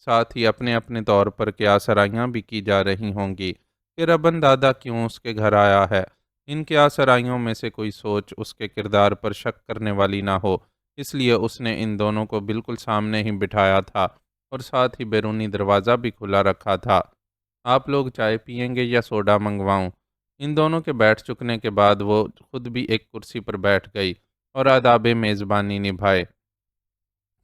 ساتھ ہی اپنے اپنے طور پر کیا سرائیاں بھی کی جا رہی ہوں گی کہ ربن دادا کیوں اس کے گھر آیا ہے۔ ان کیا سرائیوں میں سے کوئی سوچ اس کے کردار پر شک کرنے والی نہ ہو، اس لیے اس نے ان دونوں کو بالکل سامنے ہی بٹھایا تھا اور ساتھ ہی بیرونی دروازہ بھی کھلا رکھا تھا۔ آپ لوگ چائے پئیں گے یا سوڈا منگواؤں؟ ان دونوں کے بیٹھ چکنے کے بعد وہ خود بھی ایک کرسی پر بیٹھ گئی اور آداب میزبانی نبھائے۔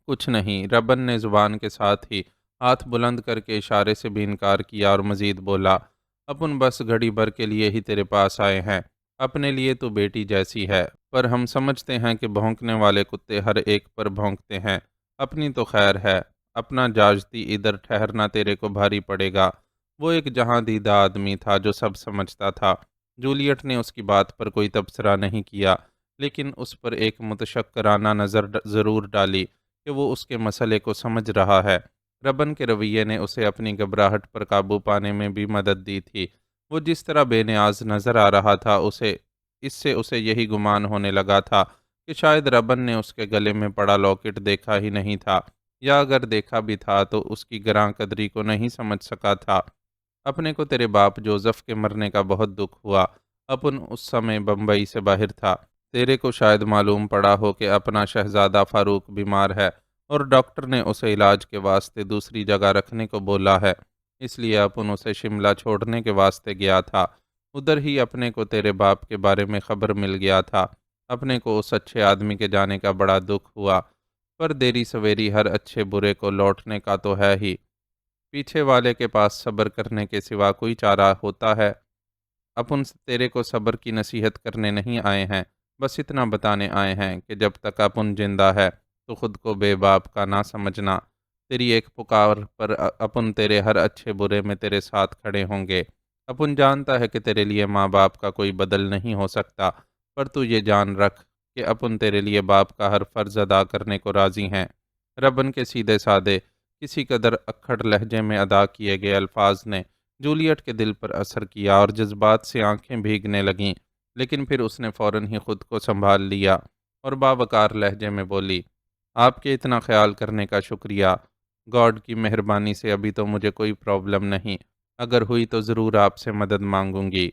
کچھ نہیں، ربن نے زبان کے ساتھ ہی ہاتھ بلند کر کے اشارے سے بھی انکار کیا اور مزید بولا، اپن بس گھڑی بھر کے لیے ہی تیرے پاس آئے ہیں، اپنے لیے تو بیٹی جیسی ہے، پر ہم سمجھتے ہیں کہ بھونکنے والے کتے ہر ایک پر بھونکتے ہیں، اپنی تو خیر ہے، اپنا جاجتی ادھر ٹھہرنا تیرے کو بھاری پڑے گا۔ وہ ایک جہاں دیدہ آدمی تھا جو سب سمجھتا تھا۔ جولیٹ نے اس کی بات پر کوئی تبصرہ نہیں کیا، لیکن اس پر ایک متشکرانہ نظر ضرور ڈالی کہ وہ اس کے مسئلے کو سمجھ رہا ہے۔ ربن کے رویے نے اسے اپنی گھبراہٹ پر قابو پانے میں بھی مدد دی تھی۔ وہ جس طرح بے نیاز نظر آ رہا تھا، اس سے اسے یہی گمان ہونے لگا تھا کہ شاید ربن نے اس کے گلے میں پڑا لاکٹ دیکھا ہی نہیں تھا، یا اگر دیکھا بھی تھا تو اس کی گراں قدری کو نہیں سمجھ سکا تھا۔ اپنے کو تیرے باپ جوزف کے مرنے کا بہت دکھ ہوا، اپن اس سمے بمبئی سے باہر تھا۔ تیرے کو شاید معلوم پڑا ہو کہ اپنا شہزادہ فاروق بیمار ہے اور ڈاکٹر نے اسے علاج کے واسطے دوسری جگہ رکھنے کو بولا ہے، اس لیے اپن اسے شملہ چھوڑنے کے واسطے گیا تھا۔ ادھر ہی اپنے کو تیرے باپ کے بارے میں خبر مل گیا تھا۔ اپنے کو اس اچھے آدمی کے جانے کا بڑا دکھ ہوا، پر دیری سویری ہر اچھے برے کو لوٹنے کا تو ہے ہی۔ پیچھے والے کے پاس صبر کرنے کے سوا کوئی چارہ ہوتا ہے؟ اپن تیرے کو صبر کی نصیحت کرنے نہیں آئے ہیں، بس اتنا بتانے آئے ہیں کہ جب تک اپن زندہ ہے تو خود کو بے باپ کا نہ سمجھنا۔ تیری ایک پکار پر اپن تیرے ہر اچھے برے میں تیرے ساتھ کھڑے ہوں گے۔ اپن جانتا ہے کہ تیرے لیے ماں باپ کا کوئی بدل نہیں ہو سکتا، پر تو یہ جان رکھ کہ اپن تیرے لیے باپ کا ہر فرض ادا کرنے کو راضی ہیں۔ ربن کے سیدھے سادے کسی قدر اکھڑ لہجے میں ادا کیے گئے الفاظ نے جولیٹ کے دل پر اثر کیا اور جذبات سے آنکھیں بھیگنے لگیں، لیکن پھر اس نے فوراً ہی خود کو سنبھال لیا اور باوقار لہجے میں بولی، آپ کے اتنا خیال کرنے کا شکریہ۔ گاڈ کی مہربانی سے ابھی تو مجھے کوئی پرابلم نہیں، اگر ہوئی تو ضرور آپ سے مدد مانگوں گی۔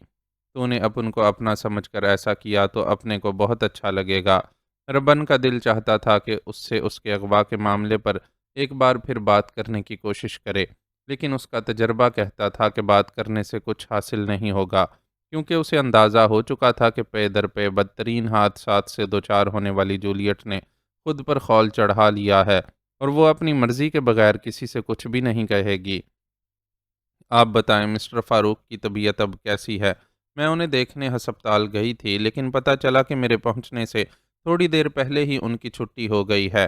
تو نے اپن کو اپنا سمجھ کر ایسا کیا تو اپنے کو بہت اچھا لگے گا۔ ربن کا دل چاہتا تھا کہ اس سے اس کے اغوا کے معاملے پر ایک بار پھر بات کرنے کی کوشش کرے، لیکن اس کا تجربہ کہتا تھا کہ بات کرنے سے کچھ حاصل نہیں ہوگا، کیونکہ اسے اندازہ ہو چکا تھا کہ پے در پے بدترین حادثات سے دوچار ہونے والی جولیٹ نے خود پر خول چڑھا لیا ہے اور وہ اپنی مرضی کے بغیر کسی سے کچھ بھی نہیں کہے گی۔ آپ بتائیں مسٹر فاروق کی طبیعت اب کیسی ہے؟ میں انہیں دیکھنے ہسپتال گئی تھی، لیکن پتہ چلا کہ میرے پہنچنے سے تھوڑی دیر پہلے ہی ان کی چھٹی ہو گئی ہے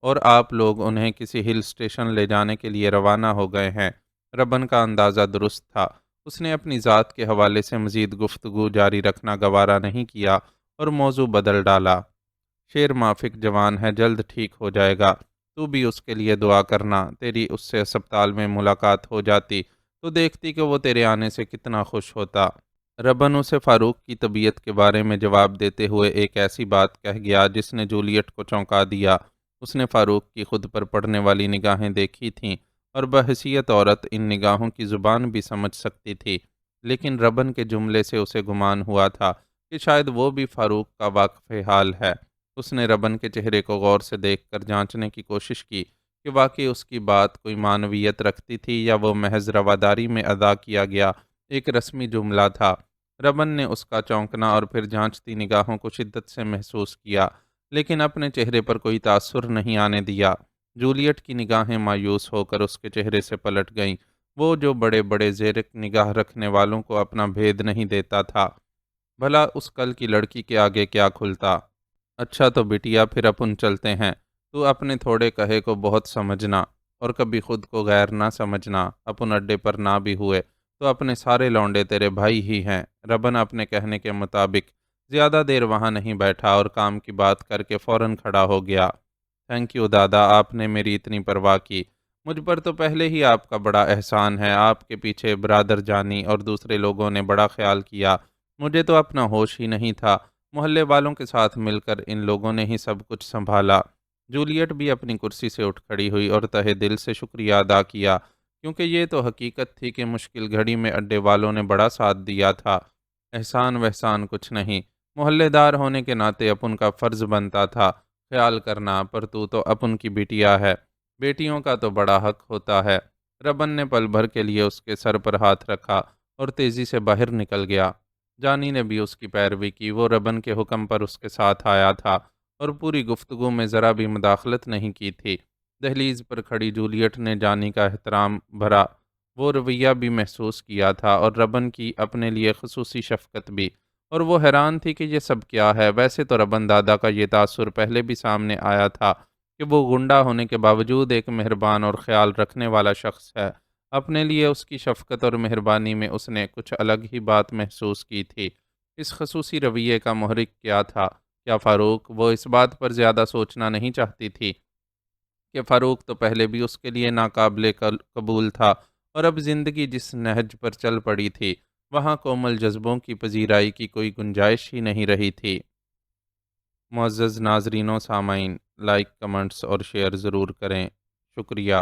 اور آپ لوگ انہیں کسی ہل اسٹیشن لے جانے کے لیے روانہ ہو گئے ہیں۔ ربن کا اندازہ درست تھا۔ اس نے اپنی ذات کے حوالے سے مزید گفتگو جاری رکھنا گوارا نہیں کیا اور موضوع بدل ڈالا۔ شیر مافک جوان ہے، جلد ٹھیک ہو جائے گا، تو بھی اس کے لیے دعا کرنا۔ تیری اس سے اسپتال میں ملاقات ہو جاتی تو دیکھتی کہ وہ تیرے آنے سے کتنا خوش ہوتا۔ ربن اسے فاروق کی طبیعت کے بارے میں جواب دیتے ہوئے ایک ایسی بات کہہ گیا جس نے جولیٹ کو چونکا دیا۔ اس نے فاروق کی خود پر پڑنے والی نگاہیں دیکھی تھیں اور بحیثیت عورت ان نگاہوں کی زبان بھی سمجھ سکتی تھی، لیکن ربن کے جملے سے اسے گمان ہوا تھا کہ شاید وہ بھی فاروق کا واقف حال ہے۔ اس نے ربن کے چہرے کو غور سے دیکھ کر جانچنے کی کوشش کی کہ واقعی اس کی بات کوئی معنویت رکھتی تھی یا وہ محض رواداری میں ادا کیا گیا ایک رسمی جملہ تھا۔ ربن نے اس کا چونکنا اور پھر جھانچتی نگاہوں کو شدت سے محسوس کیا، لیکن اپنے چہرے پر کوئی تاثر نہیں آنے دیا۔ جولیٹ کی نگاہیں مایوس ہو کر اس کے چہرے سے پلٹ گئیں، وہ جو بڑے بڑے زیر نگاہ رکھنے والوں کو اپنا بھید نہیں دیتا تھا۔ بھلا اس کل کی لڑکی کے آگے کیا کھلتا؟ اچھا تو بٹیا پھر اپن چلتے ہیں، تو اپنے تھوڑے کہے کو بہت سمجھنا، اور کبھی خود کو غیر نہ سمجھنا۔ اپن اڈے پر نہ بھی ہوئے تو اپنے سارے لونڈے تیرے بھائی ہی ہیں۔ ربن اپنے کہنے کے مطابق زیادہ دیر وہاں نہیں بیٹھا اور کام کی بات کر کے فوراً کھڑا ہو گیا۔ تھینک یو دادا، آپ نے میری اتنی پرواہ کی۔ مجھ پر تو پہلے ہی آپ کا بڑا احسان ہے۔ آپ کے پیچھے برادر جانی اور دوسرے لوگوں نے بڑا خیال کیا۔ مجھے تو اپنا ہوش ہی نہیں تھا۔ محلے والوں کے ساتھ مل کر ان لوگوں نے ہی سب کچھ سنبھالا۔ جولیٹ بھی اپنی کرسی سے اٹھ کھڑی ہوئی اور تہہ دل سے شکریہ ادا کیا، کیونکہ یہ تو حقیقت تھی کہ مشکل گھڑی میں اڈے والوں نے بڑا ساتھ دیا تھا۔ احسان وحسان کچھ نہیں، محلے دار ہونے کے ناطے اپن کا فرض بنتا تھا خیال کرنا، پر تو اپن کی بیٹیا ہے، بیٹیوں کا تو بڑا حق ہوتا ہے۔ ربن نے پل بھر کے لیے اس کے سر پر ہاتھ رکھا اور تیزی سے باہر نکل گیا۔ جانی نے بھی اس کی پیروی کی، وہ ربن کے حکم پر اس کے ساتھ آیا تھا اور پوری گفتگو میں ذرا بھی مداخلت نہیں کی تھی۔ دہلیز پر کھڑی جولیٹ نے جانی کا احترام بھرا وہ رویہ بھی محسوس کیا تھا اور ربن کی اپنے لیے خصوصی شفقت بھی، اور وہ حیران تھی کہ یہ سب کیا ہے۔ ویسے تو ربن دادا کا یہ تاثر پہلے بھی سامنے آیا تھا کہ وہ گنڈا ہونے کے باوجود ایک مہربان اور خیال رکھنے والا شخص ہے۔ اپنے لیے اس کی شفقت اور مہربانی میں اس نے کچھ الگ ہی بات محسوس کی تھی۔ اس خصوصی رویے کا محرک کیا تھا؟ کیا فاروق؟ وہ اس بات پر زیادہ سوچنا نہیں چاہتی تھی کہ فاروق تو پہلے بھی اس کے لیے ناقابل قبول تھا، اور اب زندگی جس نہج پر چل پڑی تھی وہاں کومل جذبوں کی پذیرائی کی کوئی گنجائش ہی نہیں رہی تھی۔ معزز ناظرین و سامعین، لائک، کمنٹس اور شیئر ضرور کریں۔ شکریہ۔